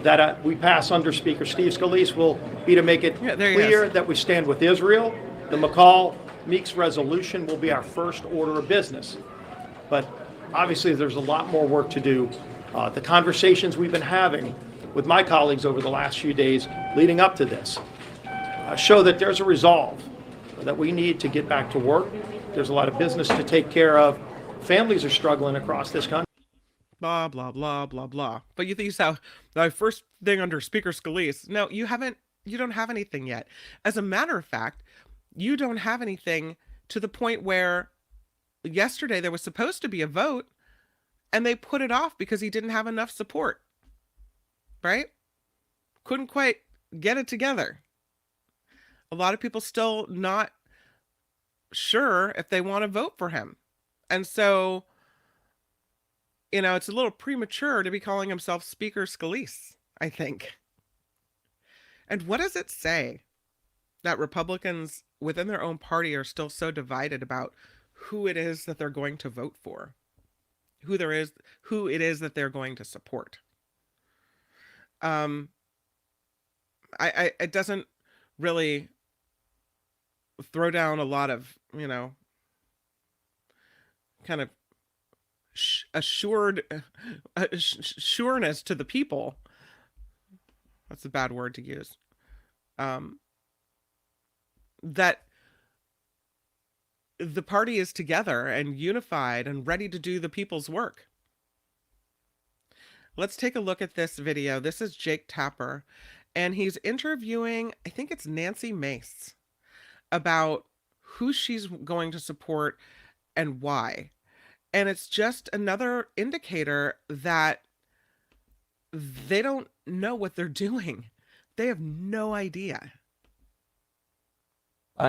that we pass under Speaker Steve Scalise will be to make it clear that we stand with Israel. The McCall-Meeks resolution will be our first order of business. But obviously there's a lot more work to do The conversations we've been having with my colleagues over the last few days leading up to this show that there's a resolve, that we need to get back to work. There's a lot of business to take care of. Families are struggling across this country. Blah, blah, blah, blah, blah. But you think so, the first thing under Speaker Scalise, no, you don't have anything yet. As a matter of fact, you don't have anything to the point where yesterday there was supposed to be a vote and they put it off because he didn't have enough support. Right? Couldn't quite get it together. A lot of people still not sure if they want to vote for him. And so, it's a little premature to be calling himself Speaker Scalise, I think. And what does it say that Republicans within their own party are still so divided about who it is that they're going to vote for, who it is that they're going to support? It doesn't really throw down a lot of, kind of sureness to the people. That's a bad word to use. That the party is together and unified and ready to do the people's work. Let's take a look at this video. This is Jake Tapper, and he's interviewing, I think it's Nancy Mace, about who she's going to support and why. And it's just another indicator that they don't know what they're doing. They have no idea.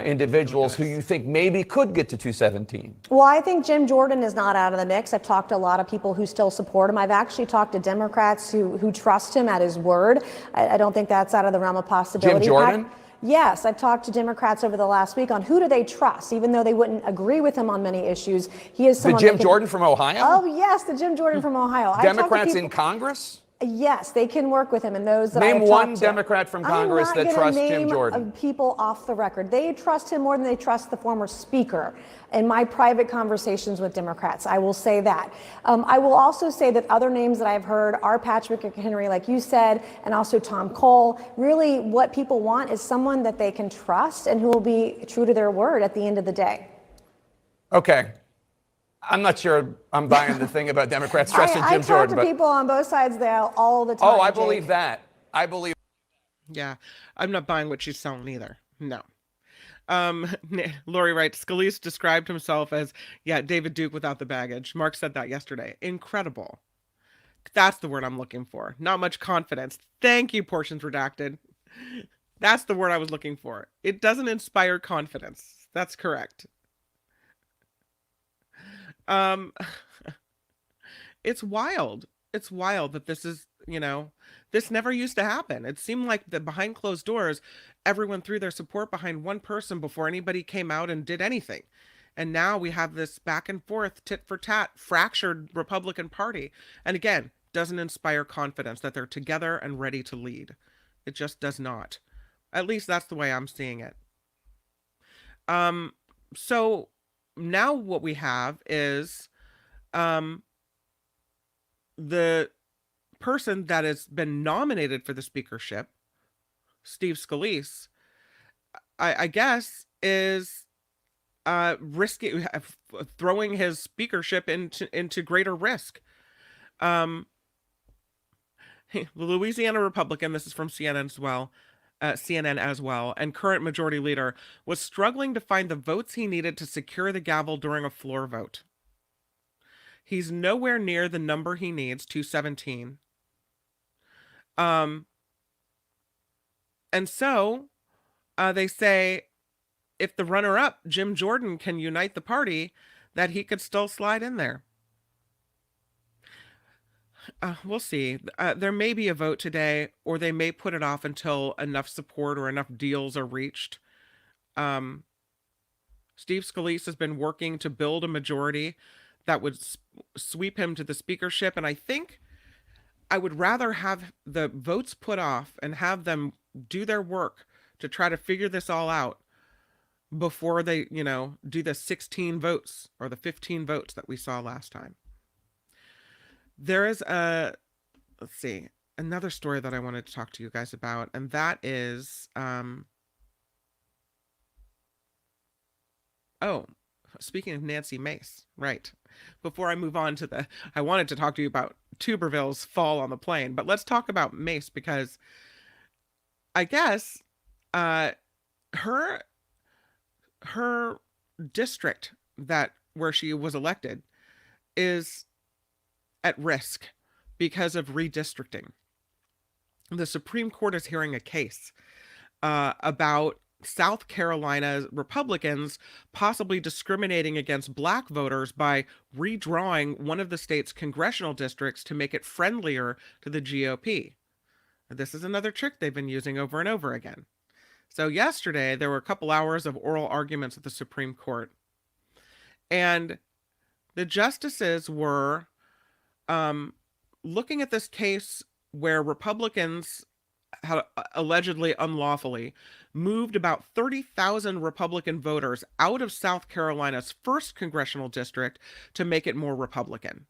Individuals who you think maybe could get to 217? Well, I think Jim Jordan is not out of the mix. I've talked to a lot of people who still support him. I've actually talked to Democrats who trust him at his word. I don't think that's out of the realm of possibility. Jim Jordan? Yes, I've talked to Democrats over the last week on who do they trust, even though they wouldn't agree with him on many issues. He is someone. The Jim Jordan from Ohio? Oh, yes, the Jim Jordan from Ohio. Democrats in Congress? Yes, they can work with him, and those that Name I've one talked to. Democrat from Congress that trusts Jim Jordan. I'm not going to name people off the record. They trust him more than they trust the former speaker. In my private conversations with Democrats, I will say that. I will also say that other names that I've heard are Patrick McHenry, like you said, and also Tom Cole. Really, what people want is someone that they can trust and who will be true to their word at the end of the day. Okay. I'm not sure I'm buying the thing about Democrats trusting Jim Jordan. I talk to people on both sides of the aisle all the time. Oh, I believe that. I believe. Yeah, I'm not buying what she's selling either. No. Lori writes, Scalise described himself as, David Duke without the baggage. Mark said that yesterday. Incredible. That's the word I'm looking for. Not much confidence. Thank you, Portions Redacted. That's the word I was looking for. It doesn't inspire confidence. That's correct. It's wild. It's wild that this is, this never used to happen. It seemed like that behind closed doors, everyone threw their support behind one person before anybody came out and did anything. And now we have this back and forth, tit for tat, fractured Republican Party. And again, doesn't inspire confidence that they're together and ready to lead. It just does not. At least that's the way I'm seeing it. So now what we have is the person that has been nominated for the speakership, Steve Scalise, I guess, is risking throwing his speakership into greater risk. The Louisiana Republican, this is from CNN as well, and current majority leader, was struggling to find the votes he needed to secure the gavel during a floor vote. He's nowhere near the number he needs, 217. And so they say if the runner-up, Jim Jordan, can unite the party, that he could still slide in there. We'll see. There may be a vote today, or they may put it off until enough support or enough deals are reached. Steve Scalise has been working to build a majority that would sweep him to the speakership, and I think I would rather have the votes put off and have them do their work to try to figure this all out before they, do the 16 votes or the 15 votes that we saw last time. There is let's see, another story that I wanted to talk to you guys about, and that is, oh, speaking of Nancy Mace, right. Before I move on to I wanted to talk to you about Tuberville's fall on the plane, but let's talk about Mace because I guess uh, her her district that where she was elected is at risk because of redistricting. The Supreme Court is hearing a case about South Carolina Republicans possibly discriminating against black voters by redrawing one of the state's congressional districts to make it friendlier to the GOP. This is another trick they've been using over and over again. So yesterday, there were a couple hours of oral arguments at the Supreme Court. And the justices were looking at this case where Republicans had allegedly unlawfully moved about 30,000 Republican voters out of South Carolina's first congressional district to make it more Republican.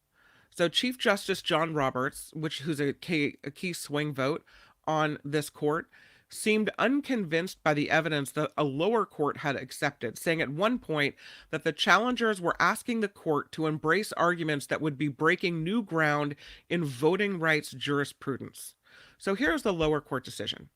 So Chief Justice John Roberts, who's a key swing vote on this court, seemed unconvinced by the evidence that a lower court had accepted, saying at one point that the challengers were asking the court to embrace arguments that would be breaking new ground in voting rights jurisprudence. So here's the lower court decision.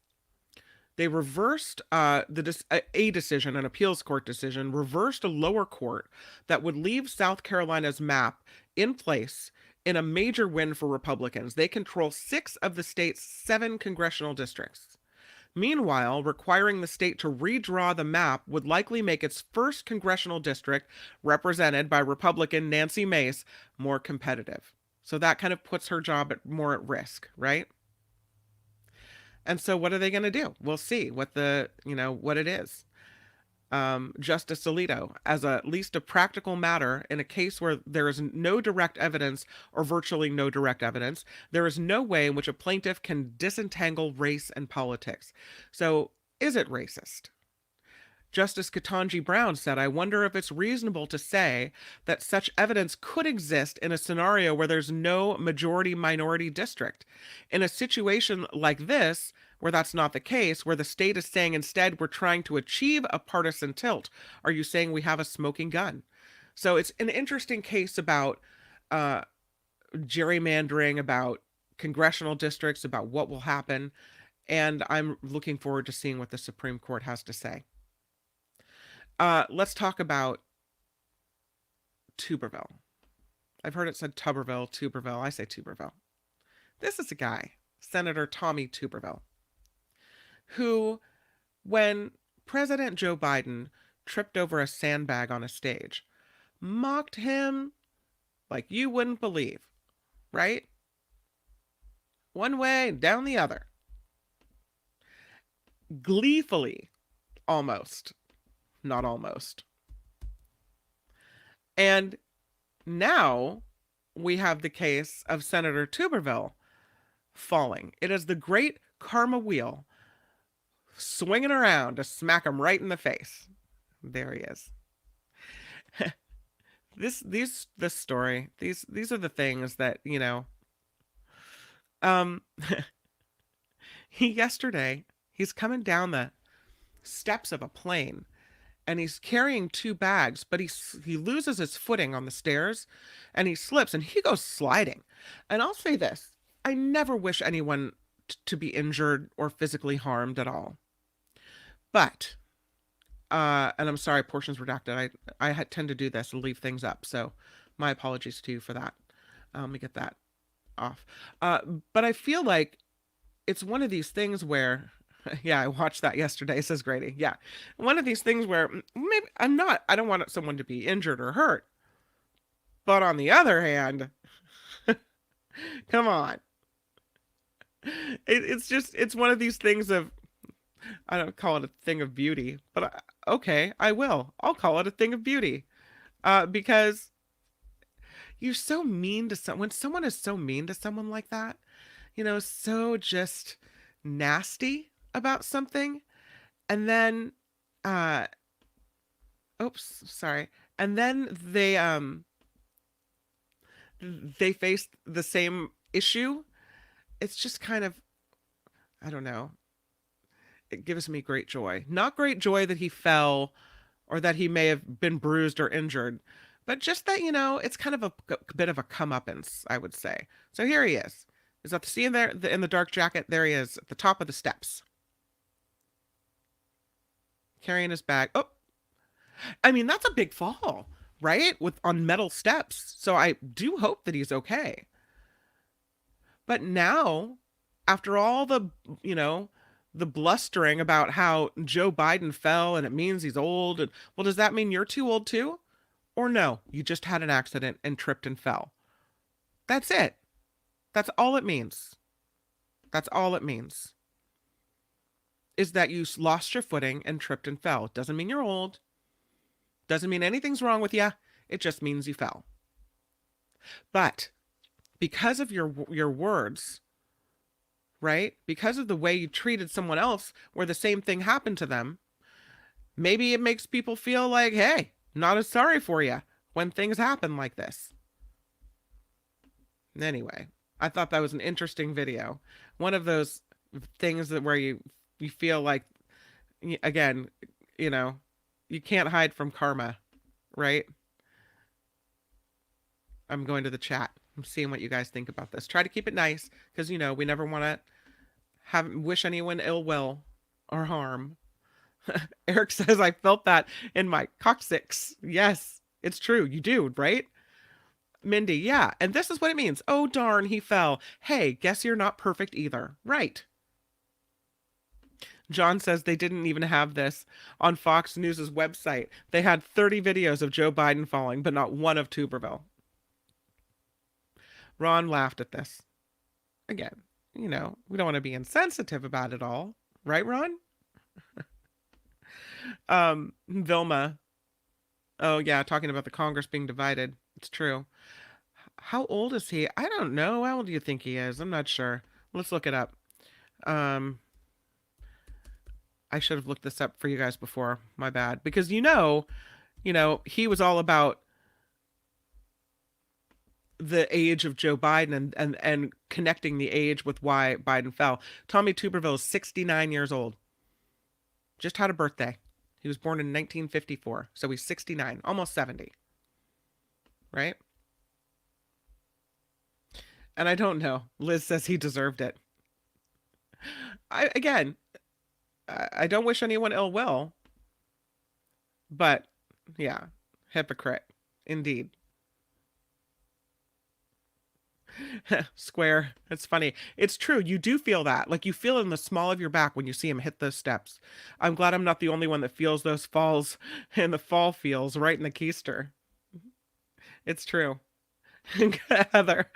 They reversed a decision, an appeals court decision, reversed a lower court that would leave South Carolina's map in place in a major win for Republicans. They control 6 of the state's 7 congressional districts. Meanwhile, requiring the state to redraw the map would likely make its first congressional district, represented by Republican Nancy Mace, more competitive. So that kind of puts her job more at risk, right? And so what are they going to do? We'll see what what it is. Justice Alito, as at least a practical matter, in a case where there is no direct evidence or virtually no direct evidence, there is no way in which a plaintiff can disentangle race and politics. So is it racist? Justice Ketanji Brown said, I wonder if it's reasonable to say that such evidence could exist in a scenario where there's no majority-minority district. In a situation like this, where that's not the case, where the state is saying instead we're trying to achieve a partisan tilt, are you saying we have a smoking gun? So it's an interesting case about gerrymandering, about congressional districts, about what will happen, and I'm looking forward to seeing what the Supreme Court has to say. Let's talk about Tuberville. I've heard it said Tuberville. I say Tuberville. This is a guy, Senator Tommy Tuberville, who, when President Joe Biden tripped over a sandbag on a stage, mocked him like you wouldn't believe, right? One way, down the other. Gleefully, almost. Not almost. And now we have the case of Senator Tuberville falling. It is the great karma wheel swinging around to smack him right in the face. There he is. This story, these are the things that, yesterday he's coming down the steps of a plane and he's carrying 2 bags, but he loses his footing on the stairs and he slips and he goes sliding. And I'll say this, I never wish anyone to be injured or physically harmed at all. But, and I'm sorry, portions redacted. I tend to do this and leave things up. So my apologies to you for that. Let me get that off. But I feel like it's one of these things where, yeah, I watched that yesterday, says Grady. Yeah. One of these things where maybe I don't want someone to be injured or hurt. But on the other hand, come on. It's one of these things of, I don't call it a thing of beauty, but okay, I will. I'll call it a thing of beauty. Because you're so mean to when someone is so mean to someone like that, so just nasty about something, and then oops, sorry, and then they they face the same issue. It's just kind of, I don't know. It gives me great joy. Not great joy that he fell or that he may have been bruised or injured, but just that, it's kind of a bit of a comeuppance, I would say. So here he is. Is that see him there in the dark jacket? There he is at the top of the steps, carrying his bag. Oh, I mean, that's a big fall, right? On metal steps. So I do hope that he's okay. But now, after all the blustering about how Joe Biden fell and it means he's old, and well, does that mean you're too old too? Or no, you just had an accident and tripped and fell. That's it. That's all it means. That's all it means. Is that you lost your footing and tripped and fell. It doesn't mean you're old. Doesn't mean anything's wrong with you. It just means you fell. But because of your words, right? Because of the way you treated someone else where the same thing happened to them, maybe it makes people feel like, hey, not as sorry for you when things happen like this. Anyway, I thought that was an interesting video. One of those things that where you feel like, again, you can't hide from karma, right? I'm going to the chat. I'm seeing what you guys think about this. Try to keep it nice because, we never want to wish anyone ill will or harm. Eric says, I felt that in my coccyx. Yes, it's true. You do, right? Mindy, yeah. And this is what it means. Oh, darn, he fell. Hey, guess you're not perfect either. Right. John says they didn't even have this on Fox News' website. They had 30 videos of Joe Biden falling, but not one of Tuberville. Ron laughed at this. Again, we don't want to be insensitive about it all. Right, Ron? Vilma. Oh, yeah, talking about the Congress being divided. It's true. How old is he? I don't know. How old do you think he is? I'm not sure. Let's look it up. I should have looked this up for you guys before. My bad. Because he was all about the age of Joe Biden and connecting the age with why Biden fell. Tommy Tuberville is 69 years old. Just had a birthday. He was born in 1954. So he's 69, almost 70. Right? And I don't know. Liz says he deserved it. I don't wish anyone ill will. But, yeah, hypocrite. Indeed. Square. It's funny. It's true. You do feel that. Like you feel it in the small of your back when you see him hit those steps. I'm glad I'm not the only one that feels those falls and the fall feels right in the keister. It's true. Heather,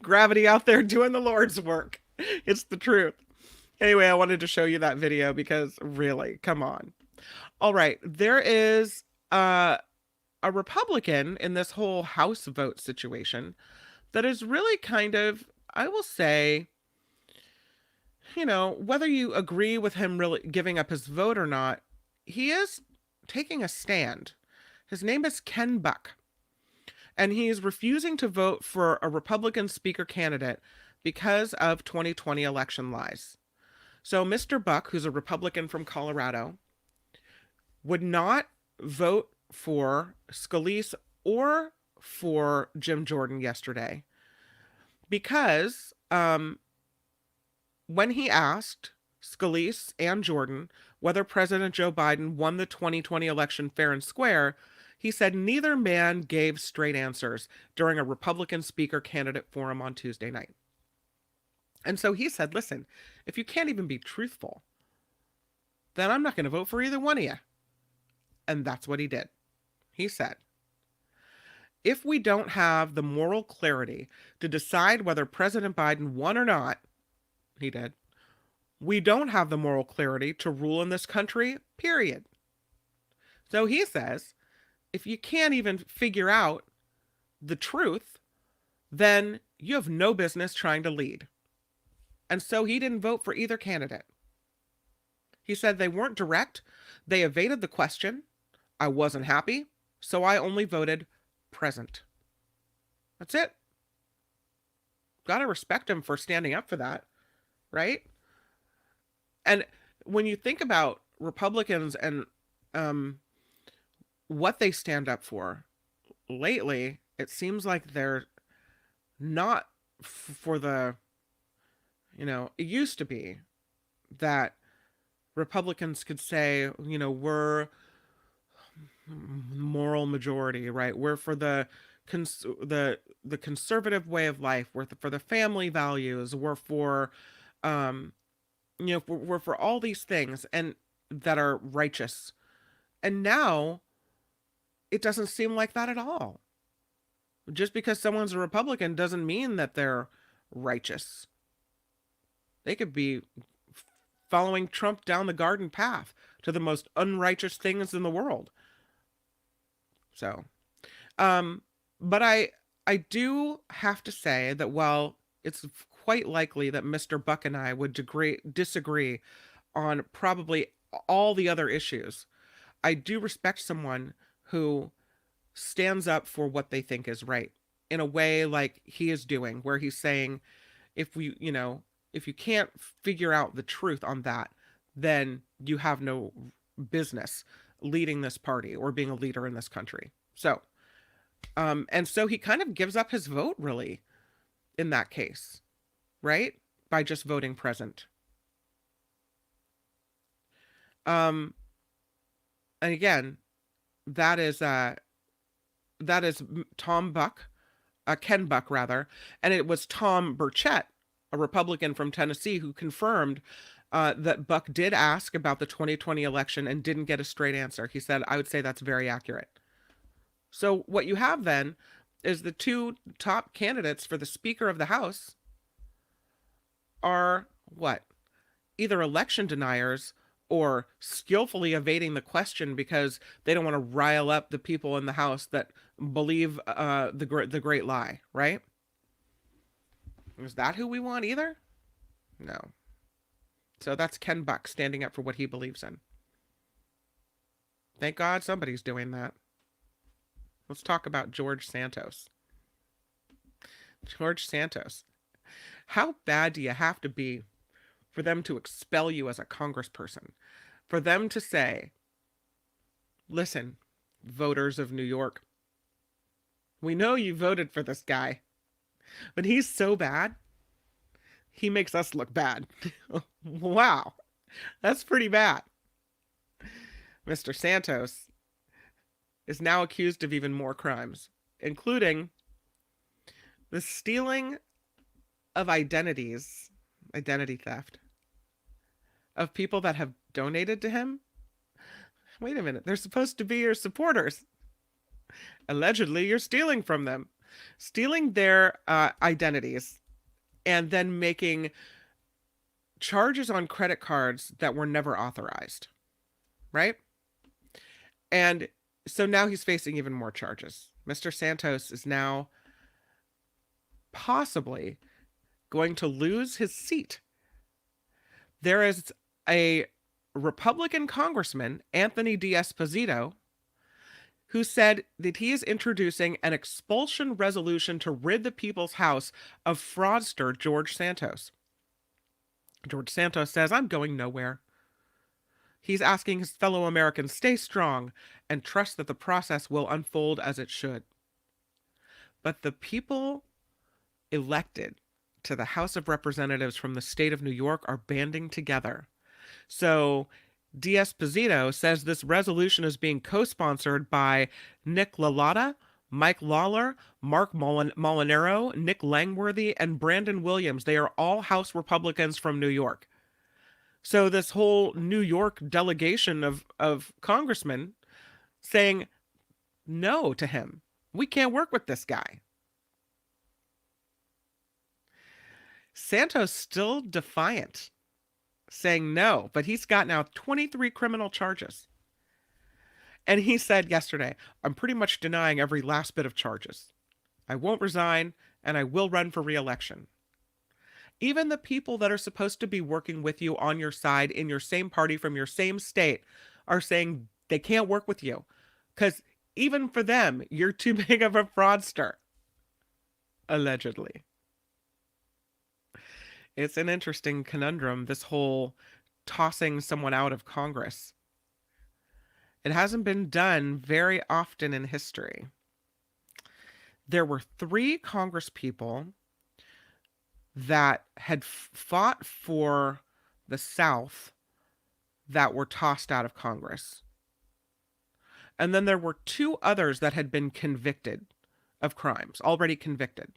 gravity out there doing the Lord's work. It's the truth. Anyway, I wanted to show you that video because really, come on. All right. There is a Republican in this whole House vote situation that is really kind of, I will say, whether you agree with him really giving up his vote or not, he is taking a stand. His name is Ken Buck. And he's refusing to vote for a Republican speaker candidate because of 2020 election lies. So Mr. Buck, who's a Republican from Colorado, would not vote for Scalise or for Jim Jordan yesterday because when he asked Scalise and Jordan whether President Joe Biden won the 2020 election fair and square, he said neither man gave straight answers during a Republican speaker candidate forum on Tuesday night. And so he said, listen, if you can't even be truthful, then I'm not going to vote for either one of you. And that's what he did. He said, if we don't have the moral clarity to decide whether President Biden won or not, he did, we don't have the moral clarity to rule in this country, period. So he says, if you can't even figure out the truth, then you have no business trying to lead. And so he didn't vote for either candidate. He said they weren't direct. They evaded the question. I wasn't happy, so I only voted present. That's it. got to respect him for standing up for that, right? And when you think about Republicans and what they stand up for lately, it seems like they're not for the, it used to be that Republicans could say, we're moral majority, right? We're for the conservative way of life. We're for the family values. We're for, we're for all these things and that are righteous. And now it doesn't seem like that at all. Just because someone's a Republican doesn't mean that they're righteous. They could be following Trump down the garden path to the most unrighteous things in the world. So, but I do have to say that while it's quite likely that Mr. Buck and I would disagree on probably all the other issues, I do respect someone who stands up for what they think is right in a way like he is doing, where he's saying, if you can't figure out the truth on that, then you have no business leading this party or being a leader in this country. So, and so he kind of gives up his vote, really, in that case, right? By just voting present. And again, that is Tom Buck, Ken Buck rather, and it was Tom Burchett, a Republican from Tennessee, who confirmed that Buck did ask about the 2020 election and didn't get a straight answer. He said, I would say that's very accurate. So what you have then is the two top candidates for the Speaker of the House are what? Either election deniers or skillfully evading the question because they don't want to rile up the people in the House that believe the great lie, right? Is that who we want either? No. So that's Ken Buck standing up for what he believes in. Thank God somebody's doing that. Let's talk about George Santos. George Santos. How bad do you have to be for them to expel you as a congressperson? For them to say, listen, voters of New York, we know you voted for this guy, but he's so bad, he makes us look bad. Wow, that's pretty bad. Mr. Santos is now accused of even more crimes, including the stealing of identity theft of people that have donated to him. Wait a minute, they're supposed to be your supporters. Allegedly, you're stealing from them, stealing their identities, and then making charges on credit cards that were never authorized, right? And so now he's facing even more charges. Mr. Santos is now possibly going to lose his seat. There is a Republican congressman, Anthony D'Esposito, who said that he is introducing an expulsion resolution to rid the people's house of fraudster George Santos. George Santos says, I'm going nowhere. He's asking his fellow Americans, stay strong and trust that the process will unfold as it should. But the people elected to the House of Representatives from the state of New York are banding together. So D'Esposito says this resolution is being co-sponsored by Nick LaLotta, Mike Lawler, Mark Molinaro, Nick Langworthy, and Brandon Williams. They are all House Republicans from New York. So this whole New York delegation of congressmen saying no to him. We can't work with this guy. Santos still defiant, saying no, but he's got now 23 criminal charges. And he said yesterday, I'm pretty much denying every last bit of charges. I won't resign, and I will run for re-election. Even the people that are supposed to be working with you on your side in your same party from your same state are saying they can't work with you because even for them, you're too big of a fraudster. Allegedly. It's an interesting conundrum, this whole tossing someone out of Congress. It hasn't been done very often in history. There were 3 Congress people that had fought for the South that were tossed out of Congress. And then there were 2 others that had been convicted of crimes, already convicted,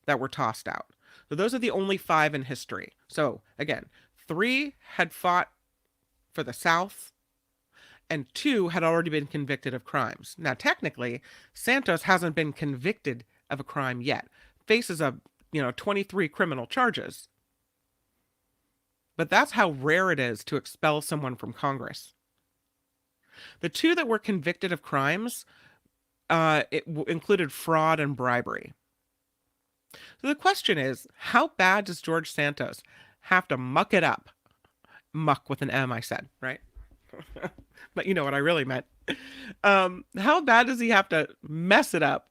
that were tossed out. So those are the only 5 in history. So again, 3 had fought for the South, and 2 had already been convicted of crimes. Now, technically, Santos hasn't been convicted of a crime yet. Faces 23 criminal charges. But that's how rare it is to expel someone from Congress. The 2 that were convicted of crimes included fraud and bribery. So the question is, how bad does George Santos have to muck it up? Muck with an M, I said, right? But you know what I really meant. How bad does he have to mess it up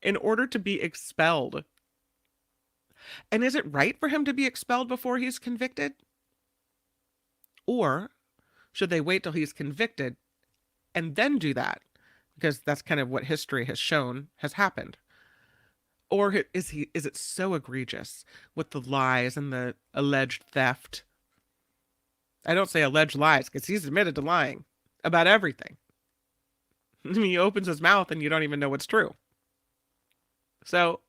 in order to be expelled? And is it right for him to be expelled before he's convicted? Or should they wait till he's convicted and then do that? Because that's kind of what history has shown has happened. Or is it so egregious with the lies and the alleged theft? I don't say alleged lies because he's admitted to lying about everything. I mean, he opens his mouth and you don't even know what's true. So,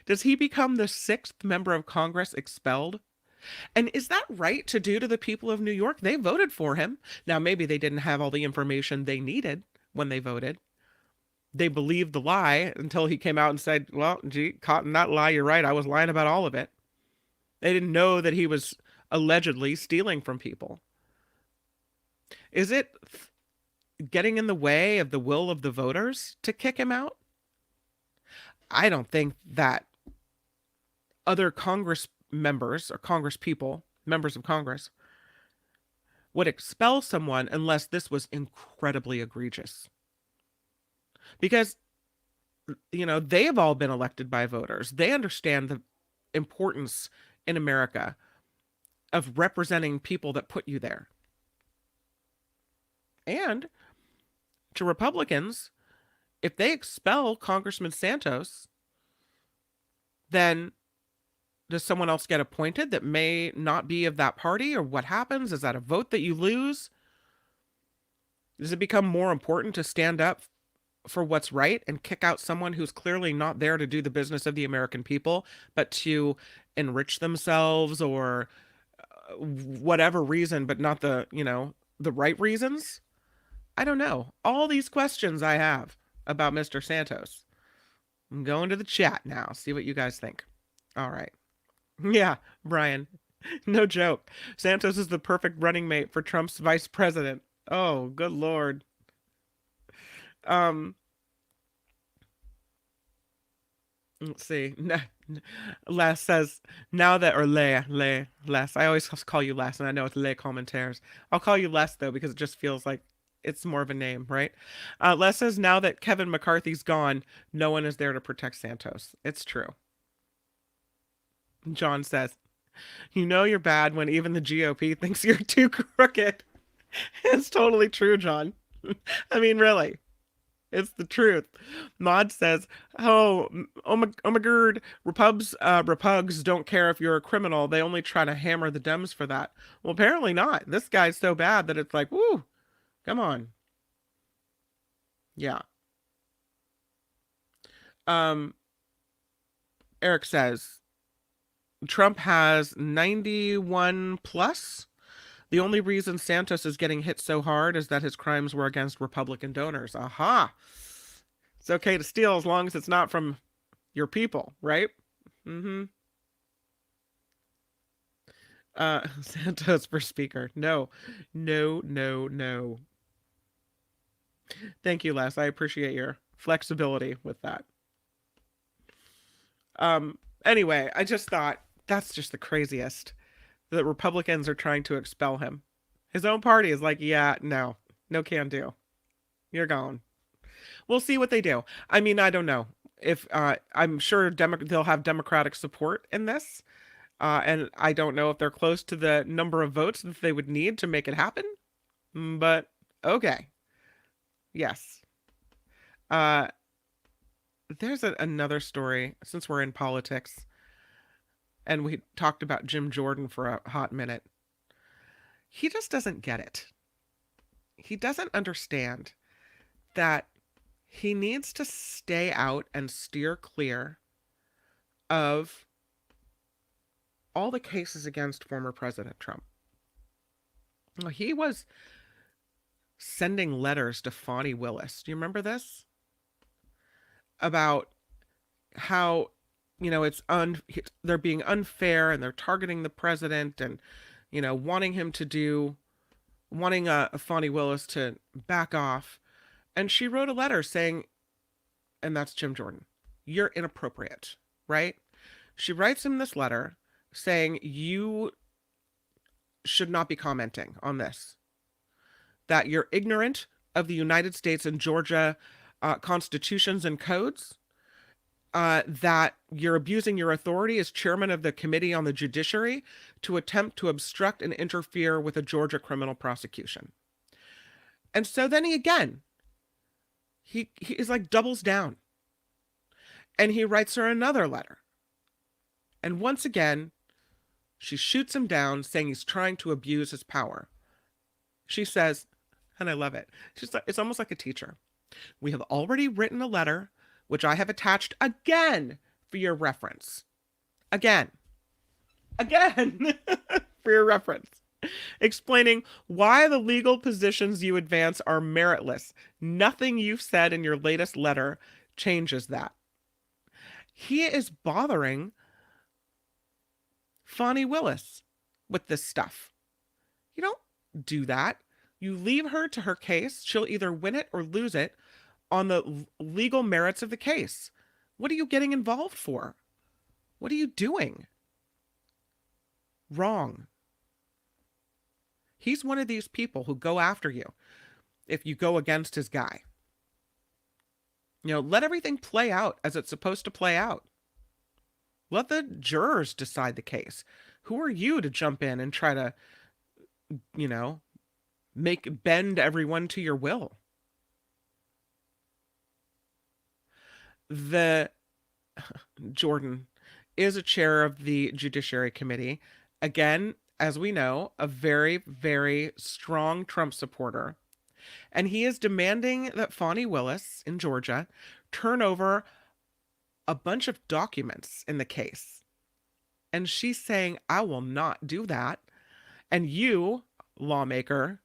does he become the 6th member of Congress expelled? And is that right to do to the people of New York? They voted for him. Now, maybe they didn't have all the information they needed when they voted. They believed the lie until he came out and said, well, gee, caught in that lie, you're right. I was lying about all of it. They didn't know that he was allegedly stealing from people. Is it getting in the way of the will of the voters to kick him out? I don't think that other Congress members or Congress people, members of Congress, would expel someone unless this was incredibly egregious. Because, they have all been elected by voters. They understand the importance in America of representing people that put you there. And to Republicans, if they expel Congressman Santos, then does someone else get appointed that may not be of that party? Or what happens? Is that a vote that you lose? Does it become more important to stand up for what's right and kick out someone who's clearly not there to do the business of the American people, but to enrich themselves or whatever reason, but not the right reasons? I don't know. All these questions I have about Mr. Santos. I'm going to the chat now. See what you guys think. All right. Yeah, Brian. No joke. Santos is the perfect running mate for Trump's vice president. Oh, good Lord. Let's see. Les says, now that, or Les. I always call you Les, and I know it's Les Commentaires. I'll call you Les, though, because it just feels like it's more of a name, right? Les says, now that Kevin McCarthy's gone, no one is there to protect Santos. It's true. John says, you're bad when even the GOP thinks you're too crooked. It's totally true, John. I mean, really. It's the truth. Maud says, oh my god, Repugs don't care if you're a criminal. They only try to hammer the Dems for that. Well, apparently not. This guy's so bad that it's like, woo, come on. Yeah. Eric says, Trump has 91 plus. The only reason Santos is getting hit so hard is that his crimes were against Republican donors. Aha. It's okay to steal as long as it's not from your people, right? Mm-hmm. Santos for speaker. No. Thank you, Les. I appreciate your flexibility with that. Anyway, I just thought that's just the craziest. That Republicans are trying to expel him. His own party is like, yeah, no can do. You're gone. We'll see what they do. I mean, I don't know. if I'm sure they'll have Democratic support in this. And I don't know if they're close to the number of votes that they would need to make it happen. But okay. Yes. Uh, there's another story, since we're in politics and we talked about Jim Jordan for a hot minute. He just doesn't get it. He doesn't understand that he needs to stay out and steer clear of all the cases against former President Trump. He was sending letters to Fani Willis. Do you remember this? About how, it's they're being unfair and they're targeting the president and, wanting Fani Willis to back off. And she wrote a letter saying, and that's Jim Jordan, you're inappropriate, right? She writes him this letter saying, you should not be commenting on this, that you're ignorant of the United States and Georgia constitutions and codes, that you're abusing your authority as chairman of the Committee on the Judiciary to attempt to obstruct and interfere with a Georgia criminal prosecution. And so then he is like doubles down. And he writes her another letter. And once again, she shoots him down, saying he's trying to abuse his power. She says, and I love it, it's almost like a teacher. We have already written a letter, which I have attached again for your reference. Again, for your reference. Explaining why the legal positions you advance are meritless. Nothing you've said in your latest letter changes that. He is bothering Fani Willis with this stuff. You don't do that. You leave her to her case. She'll either win it or lose it on the legal merits of the case. What are you getting involved for? What are you doing? Wrong. He's one of these people who go after you if you go against his guy. Let everything play out as it's supposed to play out. Let the jurors decide the case. Who are you to jump in and try to, bend everyone to your will? Jordan is a chair of the Judiciary Committee. Again, as we know, a very, very strong Trump supporter. And he is demanding that Fani Willis in Georgia turn over a bunch of documents in the case. And she's saying, I will not do that. And you, lawmaker,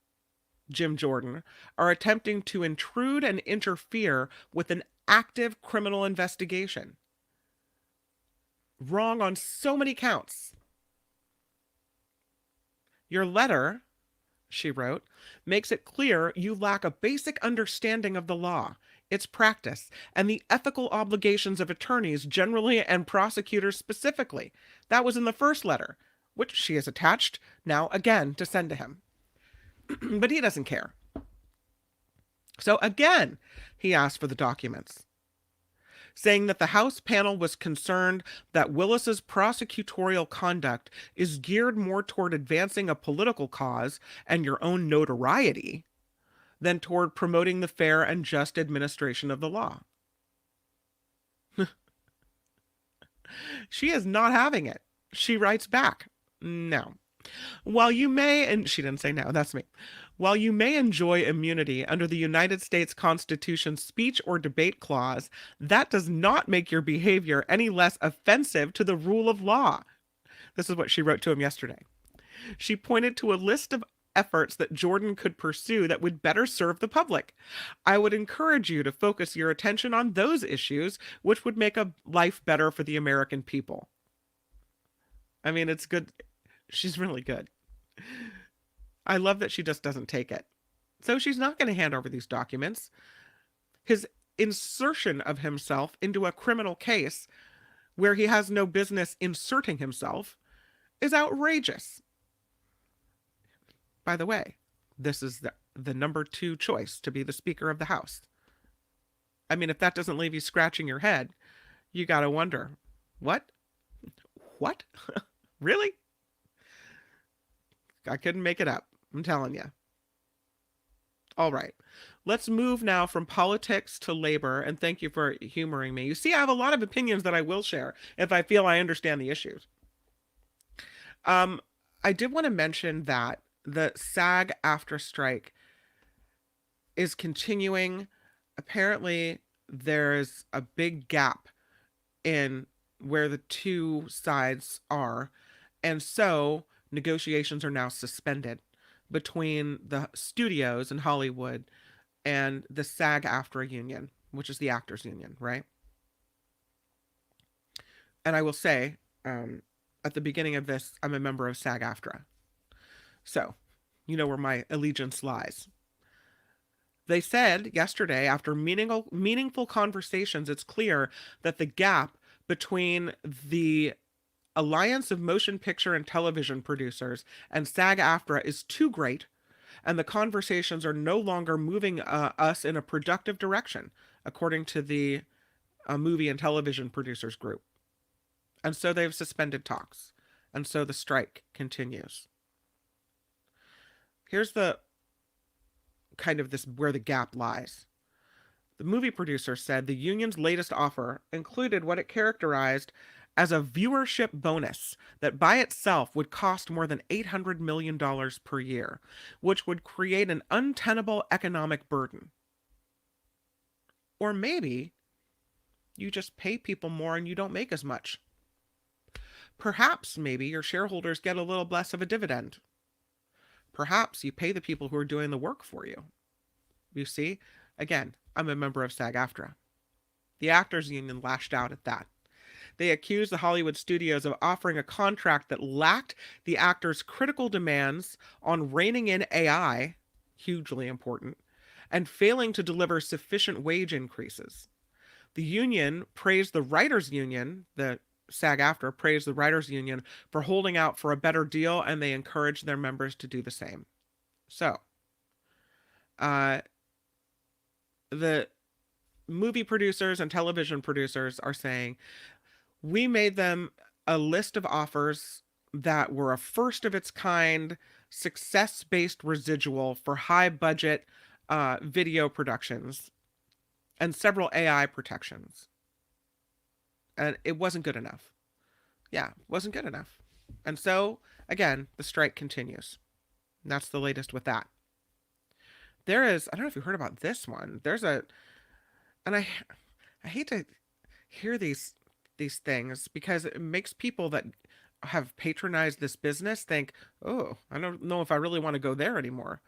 Jim Jordan, are attempting to intrude and interfere with an active criminal investigation. Wrong on so many counts. Your letter, she wrote, makes it clear you lack a basic understanding of the law, its practice, and the ethical obligations of attorneys generally and prosecutors specifically. That was in the first letter, which she has attached now again to send to him. But he doesn't care. So again, he asked for the documents, saying that the House panel was concerned that Willis's prosecutorial conduct is geared more toward advancing a political cause and your own notoriety than toward promoting the fair and just administration of the law. She is not having it. She writes back, no. While you may, and she didn't say no, that's me. While you may enjoy immunity under the United States Constitution's speech or debate clause, that does not make your behavior any less offensive to the rule of law. This is what she wrote to him yesterday. She pointed to a list of efforts that Jordan could pursue that would better serve the public. I would encourage you to focus your attention on those issues which would make a life better for the American people. I mean, it's good. She's really good. I love that she just doesn't take it. So she's not going to hand over these documents. His insertion of himself into a criminal case where he has no business inserting himself is outrageous. By the way, this is the number 2 choice to be the Speaker of the House. I mean, if that doesn't leave you scratching your head, You got to wonder, what? What? Really? I couldn't make it up. I'm telling you. All right. Let's move now from politics to labor, and thank you for humoring me. You see, I have a lot of opinions that I will share if I feel I understand the issues. I did want to mention that the SAG after strike is continuing. Apparently, there's a big gap in where the two sides are, and so negotiations are now suspended between the studios in Hollywood and the SAG-AFTRA union, which is the actors union, right? And I will say, at the beginning of this, I'm a member of SAG-AFTRA. So, you know where my allegiance lies. They said yesterday, after meaningful conversations, it's clear that the gap between the Alliance of Motion Picture and Television Producers and SAG-AFTRA is too great, and the conversations are no longer moving us in a productive direction, according to the Movie and Television Producers Group. And so they've suspended talks, and so the strike continues. Here's the kind of this where the gap lies. The movie producer said the union's latest offer included what it characterized as a viewership bonus that by itself would cost more than $800 million per year, which would create an untenable economic burden. Or maybe you just pay people more and you don't make as much. Perhaps maybe your shareholders get a little less of a dividend. Perhaps you pay the people who are doing the work for you. You see, again, I'm a member of SAG-AFTRA. The actors union lashed out at that. They accused the Hollywood studios of offering a contract that lacked the actors' critical demands on reining in AI, hugely important, and failing to deliver sufficient wage increases. The union praised the writers' union, the SAG-AFTRA praised the writers' union for holding out for a better deal, and they encouraged their members to do the same. So, the movie producers and television producers are saying, we made them a list of offers that were a first of its kind, success-based residual for high-budget video productions and several AI protections. And it wasn't good enough. Yeah, it wasn't good enough. And so, again, the strike continues. And that's the latest with that. There is, I don't know if you heard about this one. There's a, and I hate to hear these things because it makes people that have patronized this business think, oh, I don't know if I really want to go there anymore.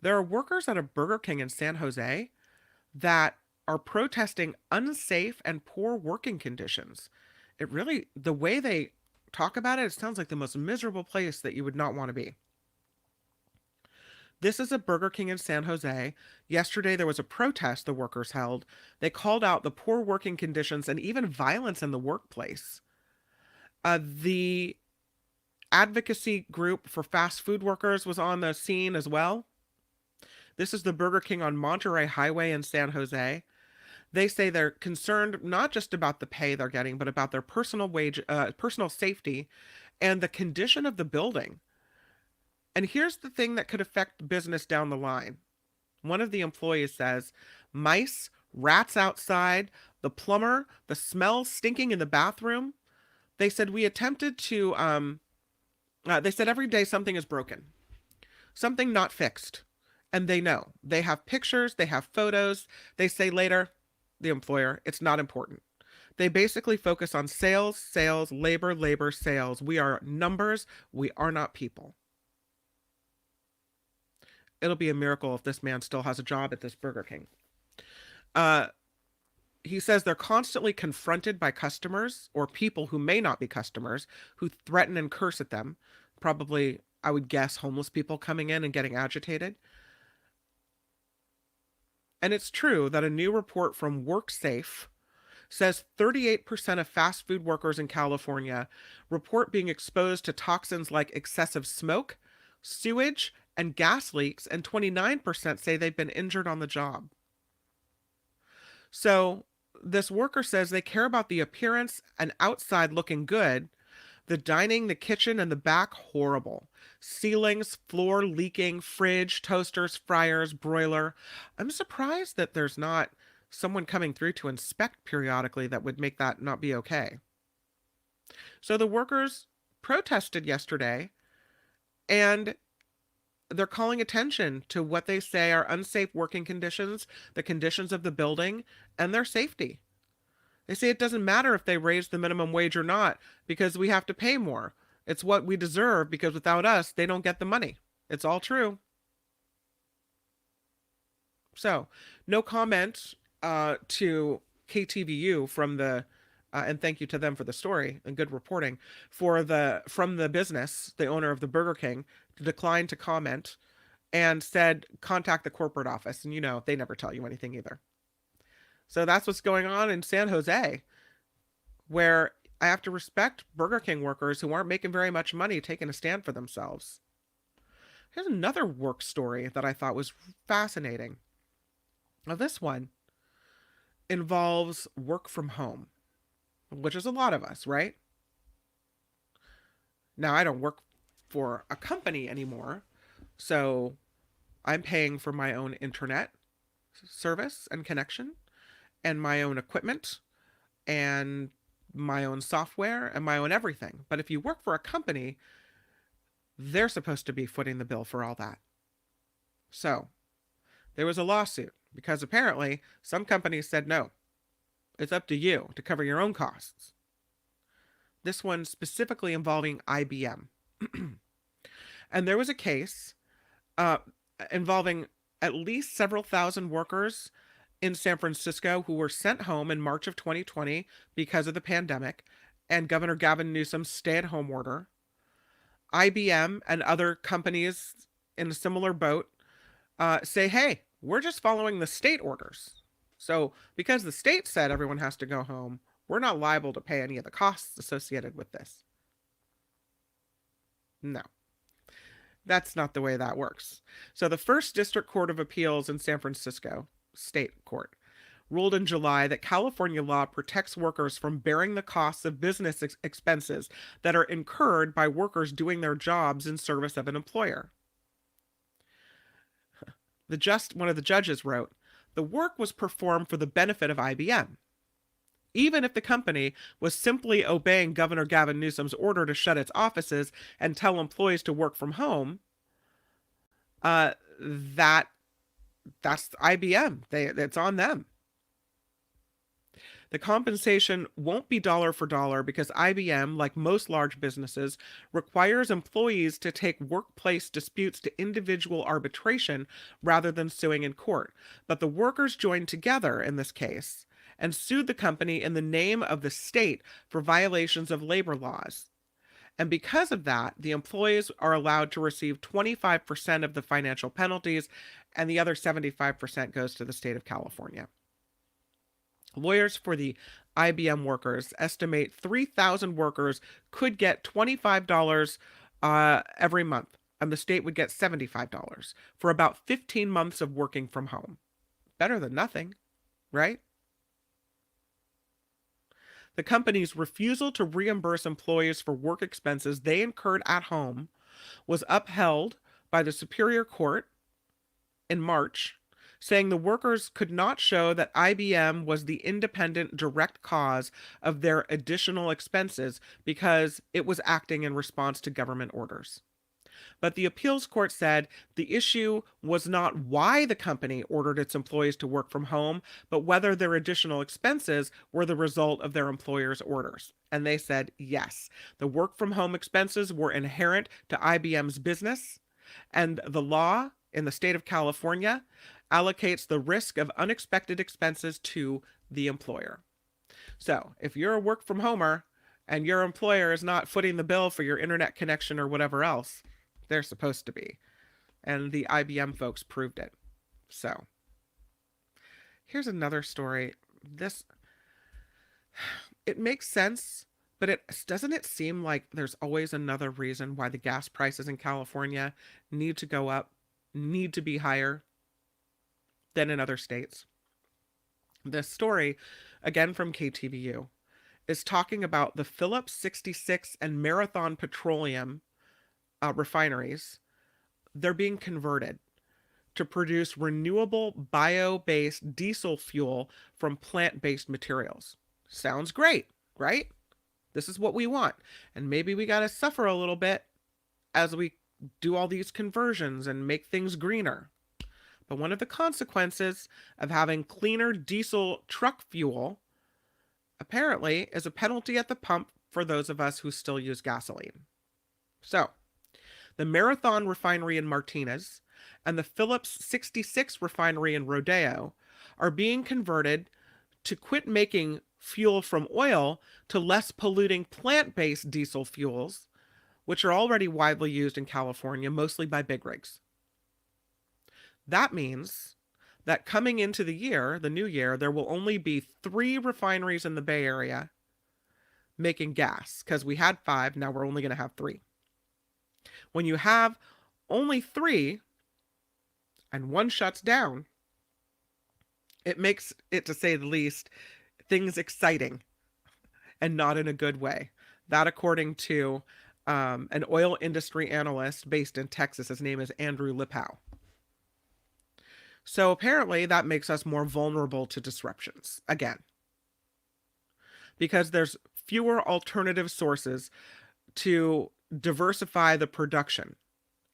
There are workers at a Burger King in San Jose that are protesting unsafe and poor working conditions. It really, the way they talk about it, it sounds like the most miserable place that you would not want to be. This is a Burger King in San Jose. Yesterday, there was a protest the workers held. They called out the poor working conditions and even violence in the workplace. The advocacy group for fast food workers was on the scene as well. This is the Burger King on Monterey Highway in San Jose. They say they're concerned not just about the pay they're getting, but about their personal safety and the condition of the building. And here's the thing that could affect business down the line. One of the employees says, mice, rats outside, the plumber, the smell stinking in the bathroom. They said we attempted to, they said every day something is broken, something not fixed. And they know. They have pictures, they have photos. They say later, the employer, it's not important. They basically focus on sales, sales, labor, labor, sales. We are numbers, we are not people. It'll be a miracle if this man still has a job at this Burger King. He says they're constantly confronted by customers or people who may not be customers who threaten and curse at them. Probably, I would guess, homeless people coming in and getting agitated. And it's true that a new report from WorkSafe says 38% of fast food workers in California report being exposed to toxins like excessive smoke, sewage, and gas leaks, and 29% say they've been injured on the job. So this worker says they care about the appearance and outside looking good. The dining, the kitchen, and the back, horrible. Ceilings, floor leaking, fridge, toasters, fryers, broiler. I'm surprised that there's not someone coming through to inspect periodically that would make that not be okay. So the workers protested yesterday, and they're calling attention to what they say are unsafe working conditions, the conditions of the building, and their safety. They say it doesn't matter if they raise the minimum wage or not because we have to pay more. It's what we deserve because without us, they don't get the money. It's all true. So, no comment to KTVU from the, and thank you to them for the story and good reporting, from the business, the owner of the Burger King, declined to comment and said, contact the corporate office. And they never tell you anything either. So that's what's going on in San Jose, where I have to respect Burger King workers who aren't making very much money taking a stand for themselves. Here's another work story that I thought was fascinating. Now, this one involves work from home, which is a lot of us, right? Now, I don't work for a company anymore, so I'm paying for my own internet service and connection, and my own equipment, and my own software, and my own everything. But if you work for a company, they're supposed to be footing the bill for all that. So, there was a lawsuit because apparently some companies said no. It's up to you to cover your own costs. This one specifically involving IBM. And there was a case involving at least several thousand workers in San Francisco who were sent home in March of 2020 because of the pandemic and Governor Gavin Newsom's stay-at-home order. IBM and other companies in a similar boat say, hey, we're just following the state orders. So because the state said everyone has to go home, we're not liable to pay any of the costs associated with this. No. That's not the way that works. So the First District Court of Appeals in San Francisco, state court, ruled in July that California law protects workers from bearing the costs of business expenses that are incurred by workers doing their jobs in service of an employer. One of the judges wrote, the work was performed for the benefit of IBM. Even if the company was simply obeying Governor Gavin Newsom's order to shut its offices and tell employees to work from home, that's IBM. It's on them. The compensation won't be dollar for dollar because IBM, like most large businesses, requires employees to take workplace disputes to individual arbitration rather than suing in court. But the workers joined together in this case and sued the company in the name of the state for violations of labor laws. And because of that, the employees are allowed to receive 25% of the financial penalties, and the other 75% goes to the state of California. Lawyers for the IBM workers estimate 3,000 workers could get $25 every month, and the state would get $75 for about 15 months of working from home. Better than nothing, right? The company's refusal to reimburse employees for work expenses they incurred at home was upheld by the Superior Court in March, saying the workers could not show that IBM was the independent direct cause of their additional expenses because it was acting in response to government orders. But the appeals court said the issue was not why the company ordered its employees to work from home, but whether their additional expenses were the result of their employer's orders. And they said, yes, the work from home expenses were inherent to IBM's business, and the law in the state of California allocates the risk of unexpected expenses to the employer. So if you're a work from homer and your employer is not footing the bill for your internet connection or whatever else, they're supposed to be. And the IBM folks proved it. So here's another story. It makes sense, but doesn't it seem like there's always another reason why the gas prices in California need to go up, need to be higher than in other states? This story again from KTVU, is talking about the Phillips 66 and Marathon Petroleum refineries. They're being converted to produce renewable bio-based diesel fuel from plant-based materials. Sounds great, right? This is what we want. And maybe we got to suffer a little bit as we do all these conversions and make things greener. But one of the consequences of having cleaner diesel truck fuel, apparently, is a penalty at the pump for those of us who still use gasoline. So, the Marathon refinery in Martinez and the Phillips 66 refinery in Rodeo are being converted to quit making fuel from oil to less polluting plant-based diesel fuels, which are already widely used in California, mostly by big rigs. That means that coming into the year, the new year, there will only be 3 refineries in the Bay Area making gas, because we had 5, now we're only going to have 3. When you have only 3 and one shuts down, it makes it, to say the least, things exciting and not in a good way. That, according to an oil industry analyst based in Texas. His name is Andrew Lipow. So apparently that makes us more vulnerable to disruptions again, because there's fewer alternative sources to diversify the production.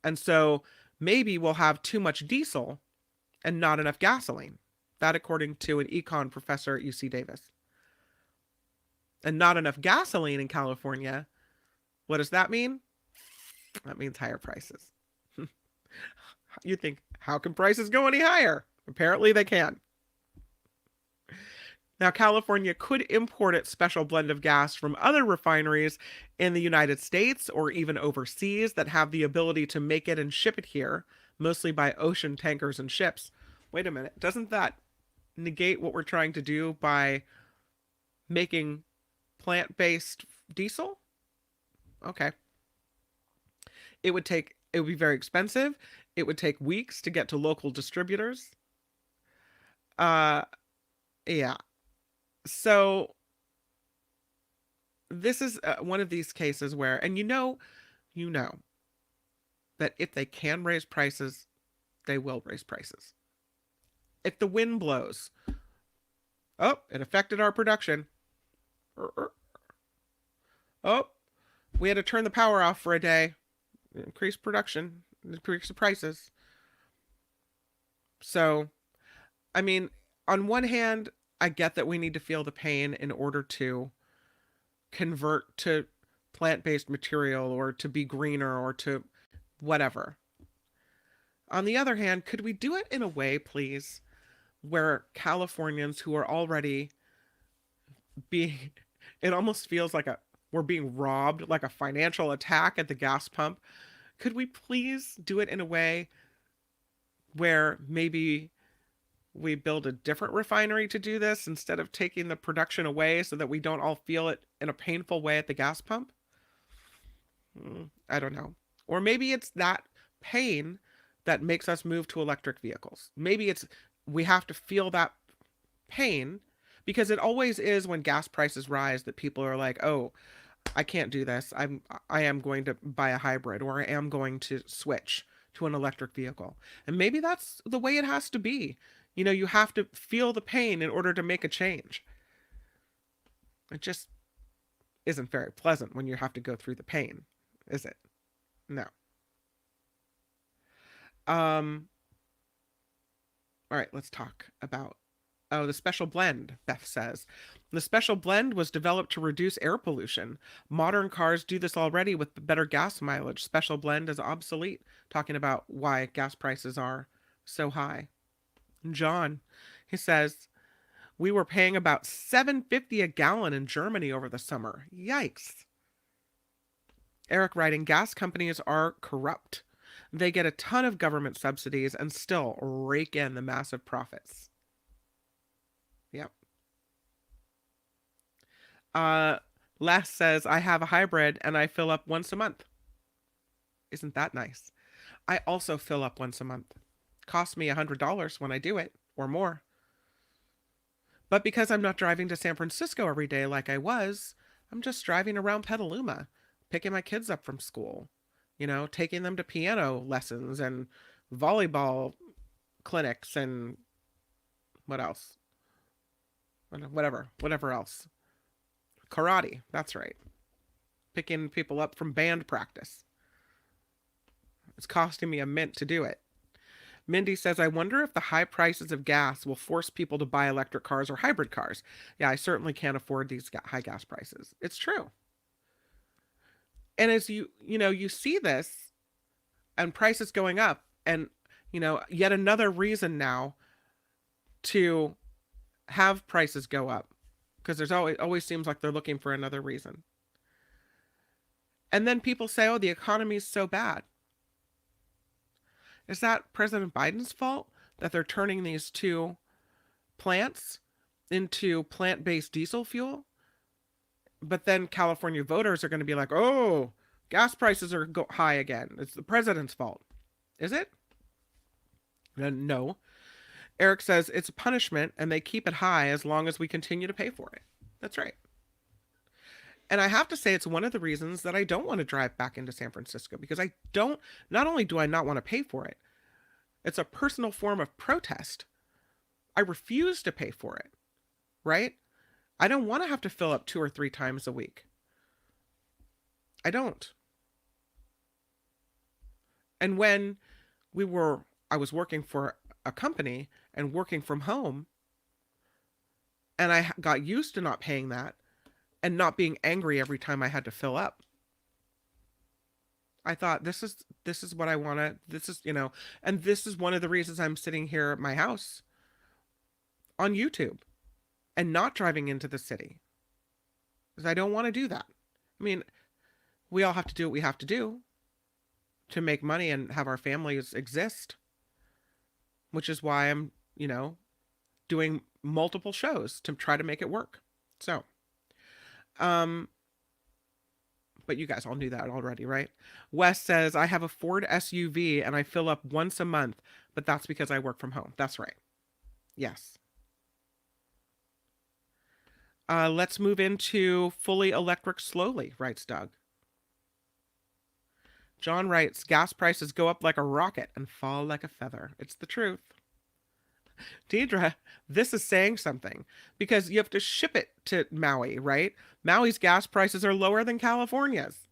And so maybe we'll have too much diesel and not enough gasoline. That, according to an econ professor at UC Davis. And not enough gasoline in California. What does that mean? That means higher prices. You think, how can prices go any higher? Apparently they can. Now, California could import its special blend of gas from other refineries in the United States or even overseas that have the ability to make it and ship it here, mostly by ocean tankers and ships. Wait a minute, doesn't that negate what we're trying to do by making plant-based diesel? Okay. It would be very expensive. It would take weeks to get to local distributors. Yeah. So this is one of these cases where, and you know that if they can raise prices, they will raise prices. If the wind blows, oh, it affected our production. Oh, we had to turn the power off for a day. Increase production, increase the prices. So, I mean, on one hand, I get that we need to feel the pain in order to convert to plant-based material or to be greener or to whatever. On the other hand, could we do it in a way, please, where Californians who are already being, it almost feels like we're being robbed, like a financial attack at the gas pump. Could we please do it in a way where maybe we build a different refinery to do this instead of taking the production away so that we don't all feel it in a painful way at the gas pump? I don't know. Or maybe it's that pain that makes us move to electric vehicles. Maybe we have to feel that pain, because it always is when gas prices rise that people are like, oh, I can't do this. I am going to buy a hybrid, or I am going to switch to an electric vehicle. And maybe that's the way it has to be. You know, you have to feel the pain in order to make a change. It just isn't very pleasant when you have to go through the pain, is it? No. All right, let's talk about the special blend, Beth says. The special blend was developed to reduce air pollution. Modern cars do this already with better gas mileage. Special blend is obsolete, talking about why gas prices are so high. John, he says, we were paying about $7.50 a gallon in Germany over the summer. Yikes. Eric writing, gas companies are corrupt. They get a ton of government subsidies and still rake in the massive profits. Yep. Les says, I have a hybrid and I fill up once a month. Isn't that nice? I also fill up once a month. Costs me $100 when I do it, or more. But because I'm not driving to San Francisco every day like I was, I'm just driving around Petaluma, picking my kids up from school, taking them to piano lessons and volleyball clinics and what else? Whatever else. Karate, that's right. Picking people up from band practice. It's costing me a mint to do it. Mindy says, I wonder if the high prices of gas will force people to buy electric cars or hybrid cars. Yeah, I certainly can't afford these high gas prices. It's true. And as you see this and prices going up and, yet another reason now to have prices go up, because there's always seems like they're looking for another reason. And then people say, oh, the economy is so bad. Is that President Biden's fault that they're turning these two plants into plant-based diesel fuel? But then California voters are going to be like, oh, gas prices are high again. It's the president's fault. Is it? No. Eric says it's a punishment and they keep it high as long as we continue to pay for it. That's right. And I have to say it's one of the reasons that I don't want to drive back into San Francisco, because not only do I not want to pay for it, it's a personal form of protest. I refuse to pay for it, right? I don't want to have to fill up 2 or 3 times a week. I don't. And when I was working for a company and working from home, and I got used to not paying that and not being angry every time I had to fill up, I thought, this is what I want to, and this is one of the reasons I'm sitting here at my house on YouTube and not driving into the city, because I don't want to do that. I mean, we all have to do what we have to do to make money and have our families exist, which is why I'm, doing multiple shows to try to make it work. So, but you guys all knew that already, right? Wes says, I have a Ford SUV and I fill up once a month, but that's because I work from home. That's right. Yes. Let's move into fully electric slowly, writes Doug. John writes, gas prices go up like a rocket and fall like a feather. It's the truth. Deidre, this is saying something, because you have to ship it to Maui, right? Maui's gas prices are lower than California's.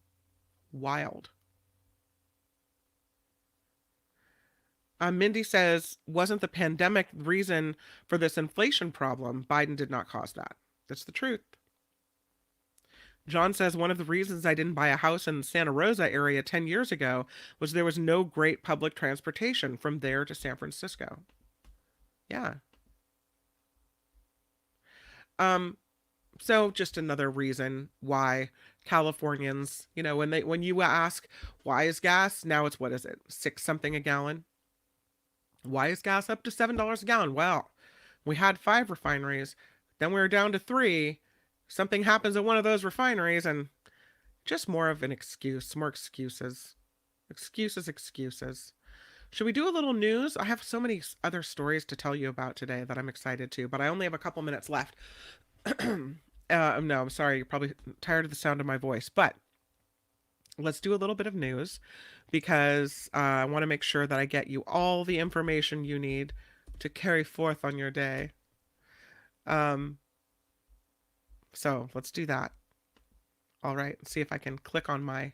Wild. Mindy says, wasn't the pandemic reason for this inflation problem? Biden did not cause that. That's the truth. John says, one of the reasons I didn't buy a house in the Santa Rosa area 10 years ago was there was no great public transportation from there to San Francisco. Yeah. So just another reason why Californians, when you ask, why is gas, now it's, what is it, 6 something a gallon? Why is gas up to $7 a gallon? Well, we had 5 refineries, then we were down to 3. Something happens at one of those refineries, and just more of an excuse, more excuses. Excuses. Should we do a little news? I have so many other stories to tell you about today that I'm excited to, but I only have a couple minutes left. No, I'm sorry. You're probably tired of the sound of my voice, but let's do a little bit of news, because I want to make sure that I get you all the information you need to carry forth on your day. So let's do that. All right. See if I can click on my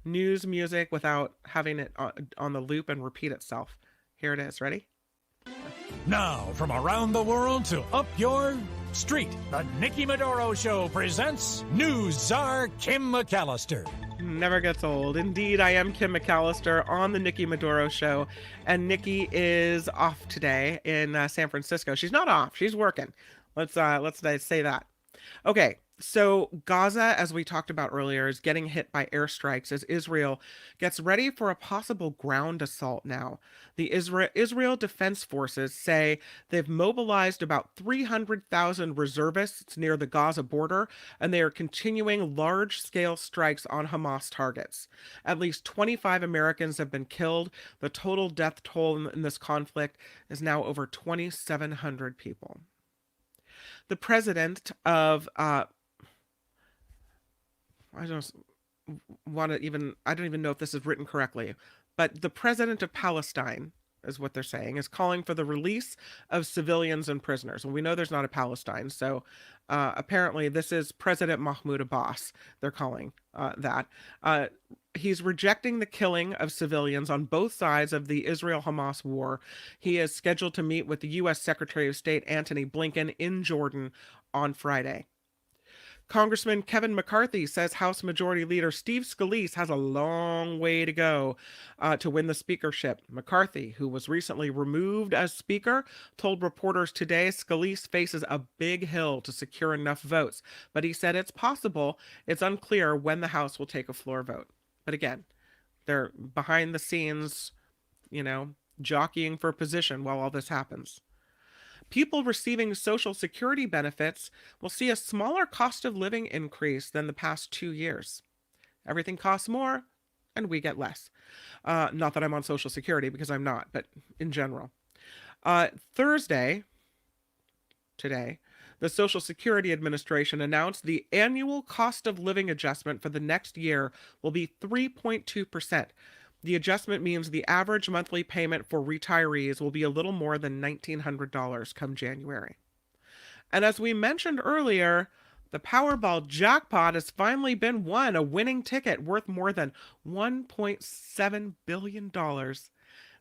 news music without having it on the loop and repeat itself. Here it is. Ready? Now, from around the world to up your street, the Nikki Medoro Show presents News Czar Kim McAllister. Never gets old. Indeed, I am Kim McAllister on the Nikki Medoro Show, and Nikki is off today in San Francisco. She's not off. She's working. Let's say that. Okay. So Gaza, as we talked about earlier, is getting hit by airstrikes as Israel gets ready for a possible ground assault now. The Israel Defense Forces say they've mobilized about 300,000 reservists near the Gaza border, and they are continuing large-scale strikes on Hamas targets. At least 25 Americans have been killed. The total death toll in this conflict is now over 2,700 people. the president of I don't want to even, I don't even know if this is written correctly, but the president of Palestine is what they're saying, is calling for the release of civilians and prisoners. And we know there's not a Palestine, so apparently this is President Mahmoud Abbas. They're calling that. He's rejecting the killing of civilians on both sides of the Israel-Hamas war. He is scheduled to meet with the U.S. Secretary of State Antony Blinken in Jordan on Friday. Congressman Kevin McCarthy says House Majority Leader Steve Scalise has a long way to go to win the speakership. McCarthy, who was recently removed as Speaker, told reporters today Scalise faces a big hill to secure enough votes, but he said it's possible. It's unclear when the House will take a floor vote. But again, they're behind the scenes, jockeying for position while all this happens. People receiving Social Security benefits will see a smaller cost of living increase than the past 2 years. Everything costs more, and we get less. Not that I'm on Social Security, because I'm not, but in general. Thursday, today, the Social Security Administration announced the annual cost of living adjustment for the next year will be 3.2%. The adjustment means the average monthly payment for retirees will be a little more than $1,900 come January. And as we mentioned earlier, the Powerball jackpot has finally been won, a winning ticket worth more than $1.7 billion. The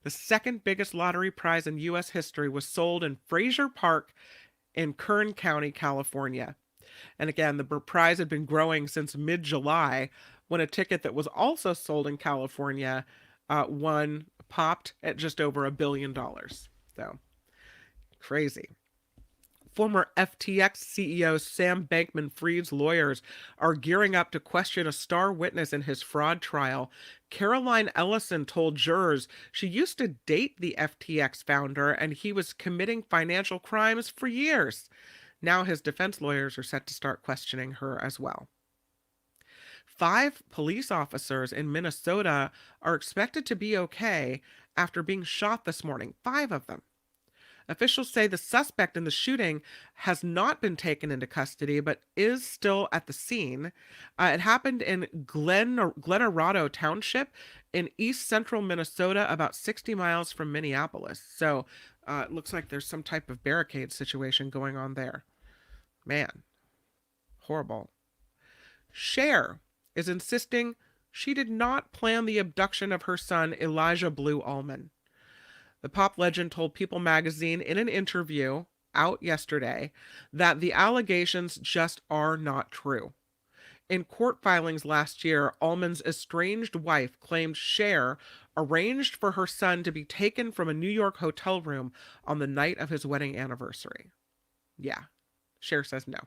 second biggest lottery prize in U.S. history was sold in Fraser Park in Kern County, California. And again, the prize had been growing since mid-July, when a ticket that was also sold in California popped at just over $1 billion. So, crazy. Former FTX CEO Sam Bankman-Fried's lawyers are gearing up to question a star witness in his fraud trial. Caroline Ellison told jurors she used to date the FTX founder and he was committing financial crimes for years. Now his defense lawyers are set to start questioning her as well. 5 police officers in Minnesota are expected to be okay after being shot this morning. 5 of them. Officials say the suspect in the shooting has not been taken into custody, but is still at the scene. It happened in Glenarado Township in east central Minnesota, about 60 miles from Minneapolis. So it looks like there's some type of barricade situation going on there. Man, horrible. Cher is insisting she did not plan the abduction of her son, Elijah Blue Allman. The pop legend told People magazine in an interview out yesterday that the allegations just are not true. In court filings last year, Allman's estranged wife claimed Cher arranged for her son to be taken from a New York hotel room on the night of his wedding anniversary. Yeah, Cher says no.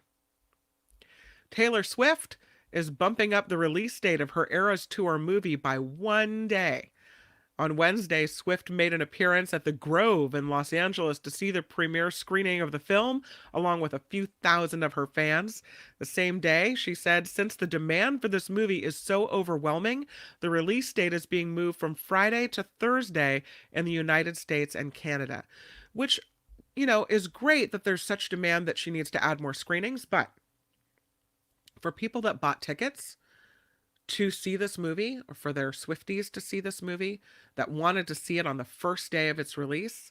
Taylor Swift is bumping up the release date of her Eras Tour movie by 1 day. On Wednesday, Swift made an appearance at the Grove in Los Angeles to see the premiere screening of the film, along with a few thousand of her fans. The same day, she said, since the demand for this movie is so overwhelming, the release date is being moved from Friday to Thursday in the United States and Canada. Which, is great that there's such demand that she needs to add more screenings, but for people that bought tickets to see this movie, or for their Swifties to see this movie, that wanted to see it on the first day of its release,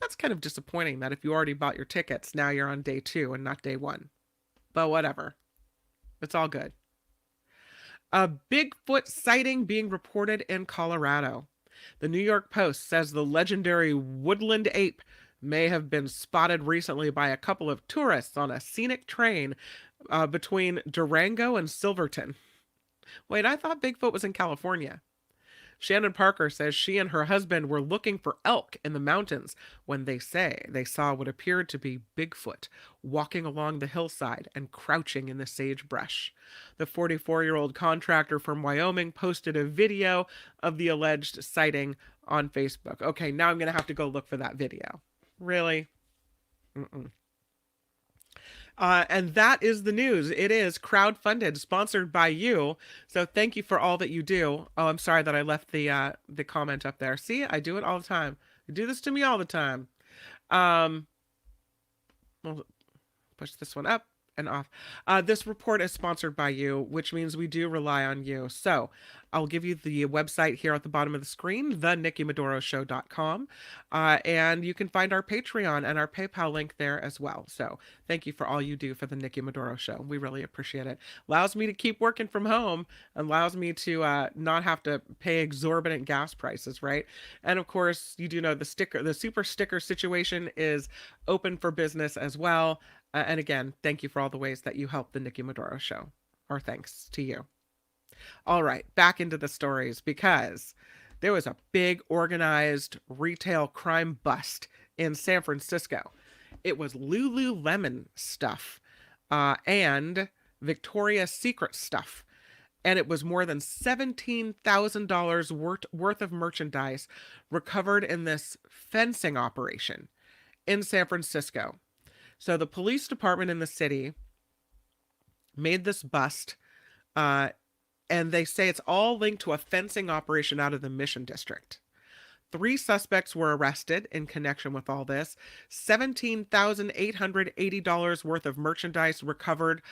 that's kind of disappointing that if you already bought your tickets, now you're on day 2 and not day 1. But whatever. It's all good. A Bigfoot sighting being reported in Colorado. The New York Post says the legendary woodland ape may have been spotted recently by a couple of tourists on a scenic train between Durango and Silverton. Wait, I thought Bigfoot was in California. Shannon Parker says she and her husband were looking for elk in the mountains when they say they saw what appeared to be Bigfoot walking along the hillside and crouching in the sagebrush. The 44-year-old contractor from Wyoming posted a video of the alleged sighting on Facebook. Okay, now I'm going to have to go look for that video. Really? Mm-mm. And that is the news. It is crowdfunded, sponsored by you. So thank you for all that you do. Oh, I'm sorry that I left the comment up there. See, I do it all the time. You do this to me all the time. Well, push this one up and off. This report is sponsored by you, which means we do rely on you. So I'll give you the website here at the bottom of the screen, thenikkimedoroshow.com. And you can find our Patreon and our PayPal link there as well. So thank you for all you do for the Nikki Medoro Show. We really appreciate it. Allows me to keep working from home, allows me to not have to pay exorbitant gas prices, right? And of course, you do know the super sticker situation is open for business as well. And again, thank you for all the ways that you help the Nikki Medoro Show. Our thanks to you. All right, back into the stories, because there was a big organized retail crime bust in San Francisco. It was Lululemon stuff and Victoria's Secret stuff. And it was more than $17,000 worth of merchandise recovered in this fencing operation in San Francisco. So the police department in the city made this bust, and they say it's all linked to a fencing operation out of the Mission District. 3 suspects were arrested in connection with all this. $17,880 worth of merchandise recovered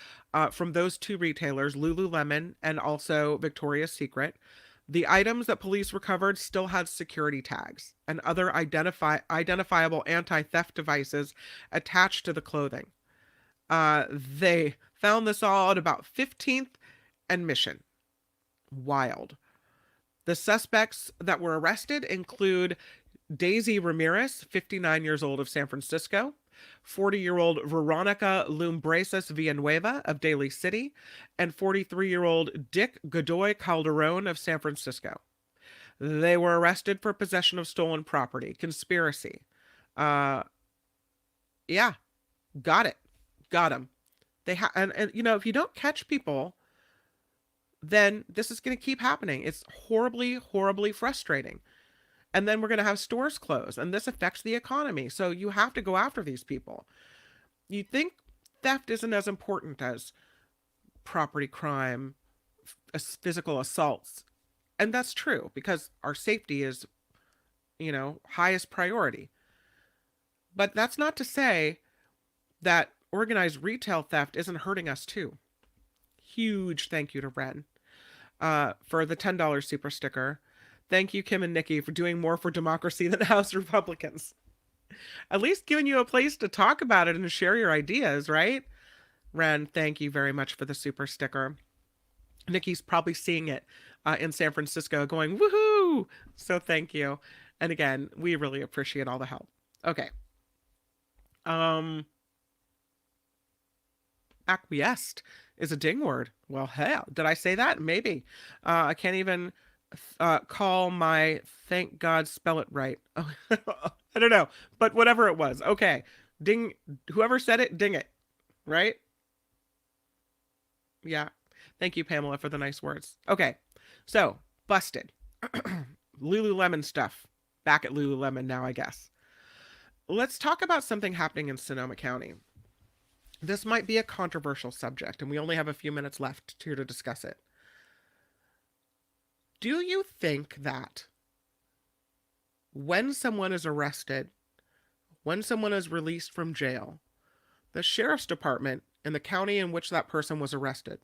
from those 2 retailers, Lululemon and also Victoria's Secret. The items that police recovered still had security tags and other identifiable anti-theft devices attached to the clothing. They found this all at about 15th and Mission. Wild. The suspects that were arrested include Daisy Ramirez, 59 years old, of San Francisco, 40-year-old Veronica Lumbresis Villanueva of Daly City, and 43-year-old Dick Godoy Calderon of San Francisco. They were arrested for possession of stolen property, conspiracy. Yeah, got it. Got them. And you know, if you don't catch people, then this is going to keep happening. It's horribly, horribly frustrating. And then we're going to have stores close, and this affects the economy. So you have to go after these people. You think theft isn't as important as property crime, physical assaults. And that's true, because our safety is, you know, highest priority. But that's not to say that organized retail theft isn't hurting us too. Huge thank you to Ren for the $10 super sticker. Thank you, Kim and Nikki, for doing more for democracy than House Republicans. At least giving you a place to talk about it and share your ideas, right? Ren, thank you very much for the super sticker. Nikki's probably seeing it in San Francisco going, woohoo! So thank you. And again, we really appreciate all the help. Okay. Acquiesced is a ding word. Well, hell, did I say that? Maybe. I can't even call my thank God spell it right. Oh, I don't know, but whatever it was. Okay. Ding. Whoever said it, ding it. Right? Yeah. Thank you, Pamela, for the nice words. Okay. So, busted. Lululemon stuff. Back at Lululemon now, I guess. Let's talk about something happening in Sonoma County. This might be a controversial subject, and we only have a few minutes left here to discuss it. Do you think that when someone is arrested, when someone is released from jail, the sheriff's department in the county in which that person was arrested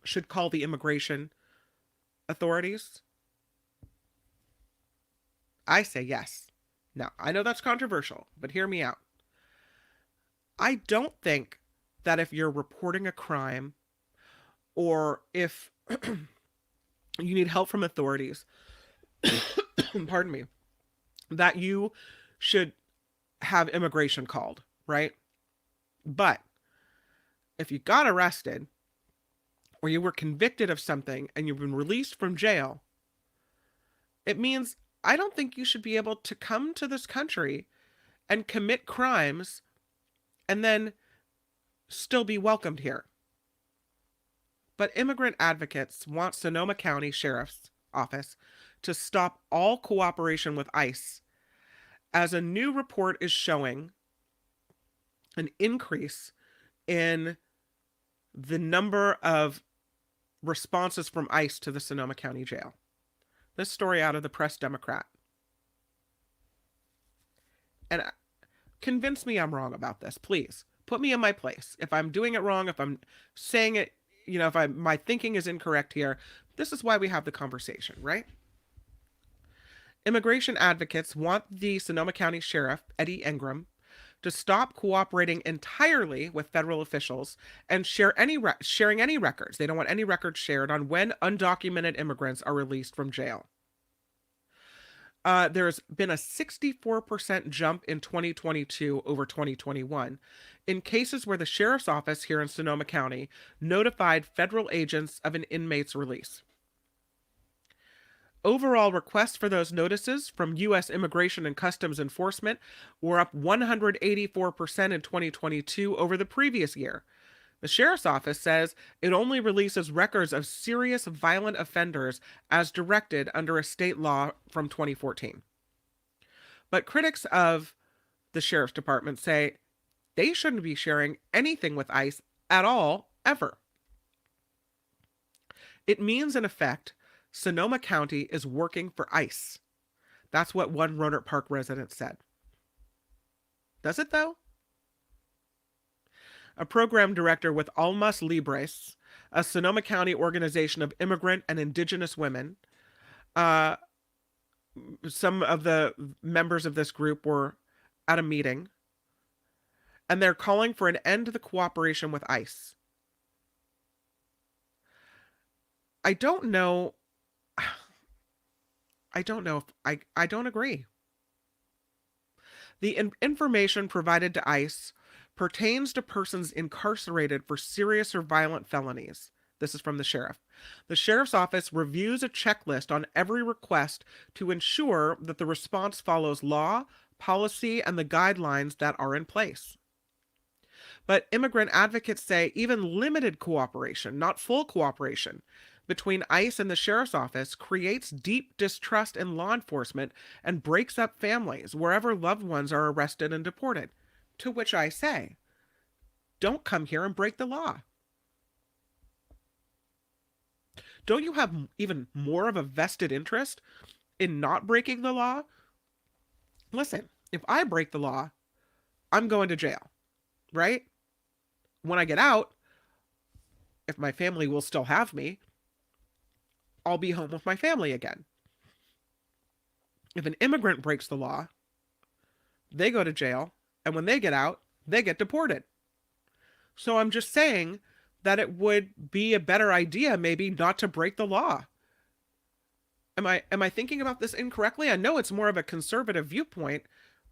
should call the immigration authorities? I say yes. Now, I know that's controversial, but hear me out. I don't think that if you're reporting a crime or if you need help from authorities, pardon me, that you should have immigration called, right? But if you got arrested or you were convicted of something and you've been released from jail, it means I don't think you should be able to come to this country and commit crimes and then still be welcomed here. But immigrant advocates want Sonoma County Sheriff's Office to stop all cooperation with ICE, as a new report is showing an increase in the number of responses from ICE to the Sonoma County Jail. This story out of the Press Democrat. And convince me I'm wrong about this, please. put me in my place. If I'm doing it wrong, if I'm saying it, if my thinking is incorrect here, this is why we have the conversation, right? Immigration advocates want the Sonoma County Sheriff, Eddie Ingram, to stop cooperating entirely with federal officials and sharing any records. They don't want any records shared on when undocumented immigrants are released from jail. There's been a 64% jump in 2022 over 2021 in cases where the sheriff's office here in Sonoma County notified federal agents of an inmate's release. Overall requests for those notices from U.S. Immigration and Customs Enforcement were up 184% in 2022 over the previous year. The sheriff's office says it only releases records of serious violent offenders as directed under a state law from 2014. But critics of the sheriff's department say they shouldn't be sharing anything with ICE at all, ever. It means, in effect, Sonoma County is working for ICE. That's what one Rohnert Park resident said. Does it, though? A program director with Almas Libres, a Sonoma County organization of immigrant and indigenous women, some of the members of this group were at a meeting, and they're calling for an end to the cooperation with ICE. I don't know if I don't agree. The information provided to ICE pertains to persons incarcerated for serious or violent felonies. This is from the sheriff. The sheriff's office reviews a checklist on every request to ensure that the response follows law, policy, and the guidelines that are in place. But immigrant advocates say even limited cooperation, not full cooperation, between ICE and the sheriff's office creates deep distrust in law enforcement and breaks up families wherever loved ones are arrested and deported. To which I say, don't come here and break the law. Don't you have even more of a vested interest in not breaking the law? Listen, if I break the law, I'm going to jail, right? When I get out, if my family will still have me, I'll be home with my family again. If an immigrant breaks the law, they go to jail, and when they get out, they get deported. So I'm just saying that it would be a better idea maybe not to break the law. Am I thinking about this incorrectly? I know it's more of a conservative viewpoint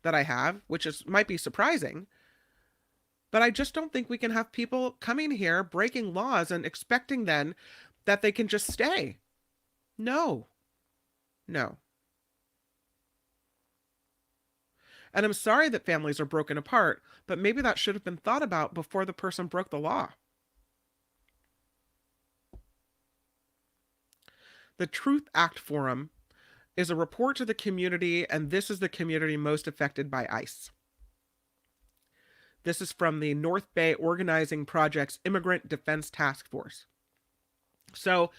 that I have, which might be surprising, but I just don't think we can have people coming here breaking laws and expecting then that they can just stay. No. And I'm sorry that families are broken apart, but maybe that should have been thought about before the person broke the law. The Truth Act Forum is a report to the community, and this is the community most affected by ICE. This is from the North Bay Organizing Project's Immigrant Defense Task Force. So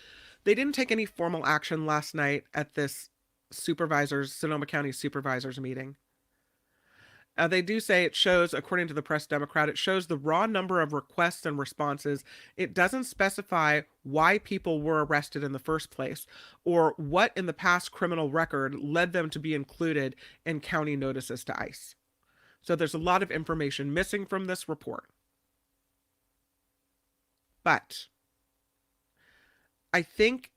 they didn't take any formal action last night at this Sonoma County supervisors meeting. They do say it shows, according to the Press Democrat, it shows the raw number of requests and responses. It doesn't specify why people were arrested in the first place or what in the past criminal record led them to be included in county notices to ICE. So there's a lot of information missing from this report. But I think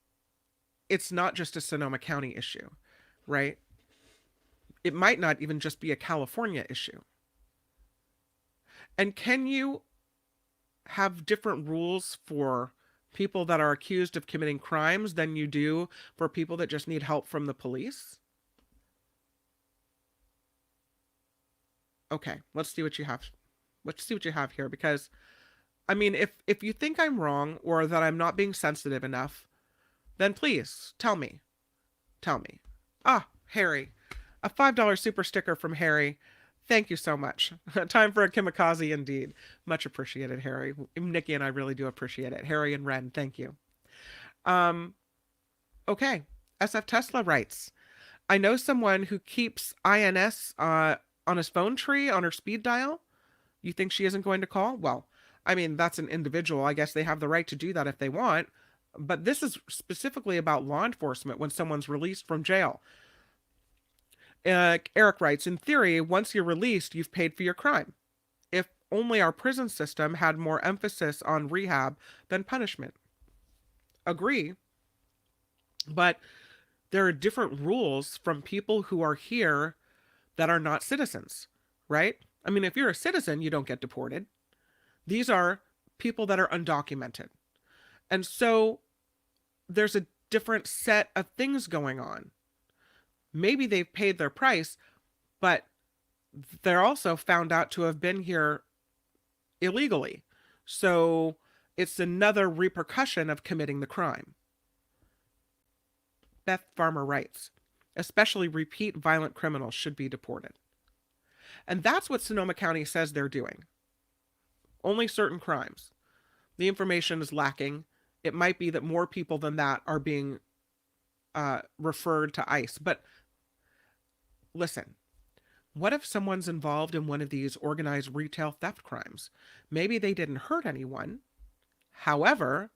it's not just a Sonoma County issue, right? It might not even just be a California issue. And can you have different rules for people that are accused of committing crimes than you do for people that just need help from the police? Okay, let's see what you have. Let's see what you have here, because I mean, if you think I'm wrong or that I'm not being sensitive enough, then please tell me. Ah, Harry. A $5 super sticker from Harry. Thank you so much. Time for a kamikaze indeed. Much appreciated, Harry. Nikki and I really do appreciate it. Harry and Ren, thank you. Okay. SF Tesla writes, I know someone who keeps INS on his phone tree on her speed dial. You think she isn't going to call? Well, I mean, that's an individual. I guess they have the right to do that if they want. But this is specifically about law enforcement when someone's released from jail. Eric writes, in theory, once you're released, you've paid for your crime. If only our prison system had more emphasis on rehab than punishment. Agree. But there are different rules from people who are here that are not citizens, right? I mean, if you're a citizen, you don't get deported. These are people that are undocumented. And so there's a different set of things going on. Maybe they've paid their price, but they're also found out to have been here illegally. So it's another repercussion of committing the crime. Beth Farmer writes, especially repeat violent criminals should be deported. And that's what Sonoma County says they're doing. Only certain crimes. The information is lacking. It might be that more people than that are being referred to ICE. But listen, what if someone's involved in one of these organized retail theft crimes? Maybe they didn't hurt anyone. However,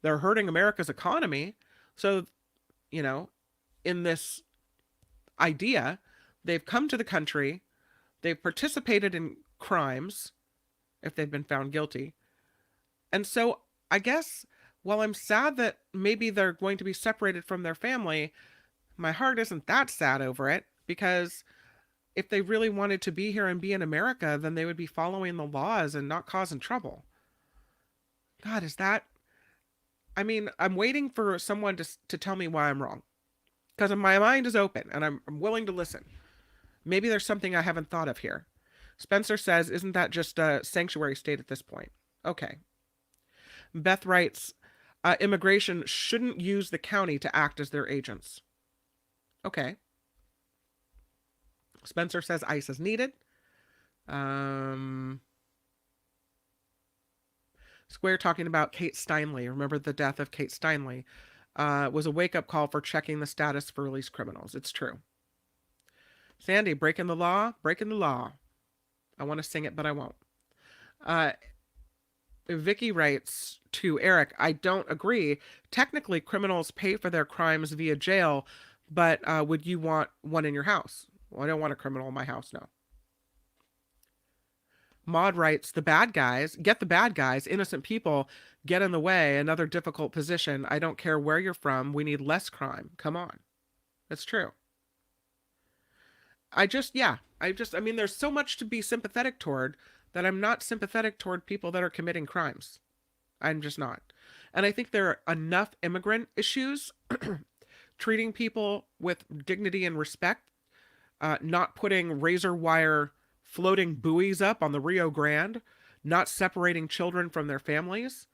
they're hurting America's economy. So, in this idea, they've come to the country, they've participated in crimes, if they've been found guilty. And so I guess while I'm sad that maybe they're going to be separated from their family, my heart isn't that sad over it, because if they really wanted to be here and be in America, then they would be following the laws and not causing trouble. God, I'm waiting for someone to tell me why I'm wrong, because my mind is open and I'm willing to listen. Maybe there's something I haven't thought of here. Spencer says, isn't that just a sanctuary state at this point? Okay. Beth writes, immigration shouldn't use the county to act as their agents. Okay. Spencer says ICE is needed. Square talking about Kate Steinle. Remember the death of Kate Steinle was a wake-up call for checking the status for released criminals. It's true. Sandy, breaking the law. I want to sing it, but I won't. Vicky writes to Eric, I don't agree. Technically, criminals pay for their crimes via jail, but would you want one in your house? Well, I don't want a criminal in my house, no. Maud writes, the bad guys, innocent people get in the way, another difficult position. I don't care where you're from. We need less crime. Come on. That's true. There's so much to be sympathetic toward that I'm not sympathetic toward people that are committing crimes. I'm just not. And I think there are enough immigrant issues treating people with dignity and respect, not putting razor wire floating buoys up on the Rio Grande, not separating children from their families.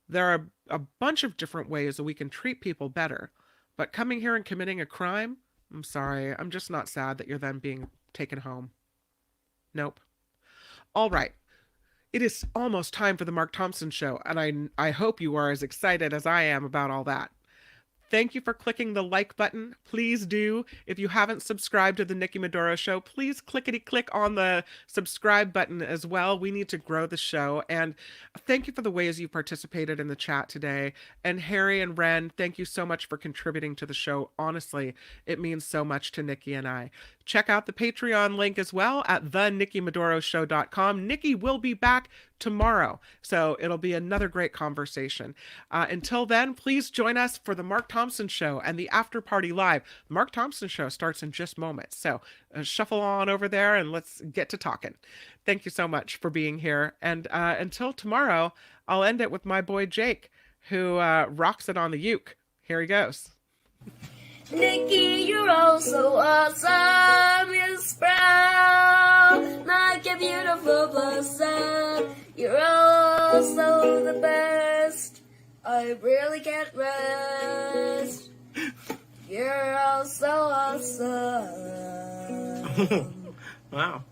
There are a bunch of different ways that we can treat people better. But coming here and committing a crime, I'm sorry, I'm just not sad that you're then being taken home. Nope. All right. It is almost time for the Mark Thompson Show, and I hope you are as excited as I am about all that. Thank you for clicking the like button. Please do. If you haven't subscribed to the Nikki Medoro Show, please clickety-click on the subscribe button as well. We need to grow the show. And thank you for the ways you participated in the chat today. And Harry and Ren, thank you so much for contributing to the show. Honestly, it means so much to Nikki and I. Check out the Patreon link as well at thenikkimedoroshow.com. Nikki will be back tomorrow, so it'll be another great conversation. Until then, please join us for the Mark Thompson Show and the After Party Live. The Mark Thompson Show starts in just moments, so shuffle on over there and let's get to talking. Thank you so much for being here, and until tomorrow, I'll end it with my boy Jake, who rocks it on the uke. Here he goes. Nikki, you're all so awesome. You sprout like a beautiful blossom. You're also the best. I really can't rest. You're all so awesome. Wow.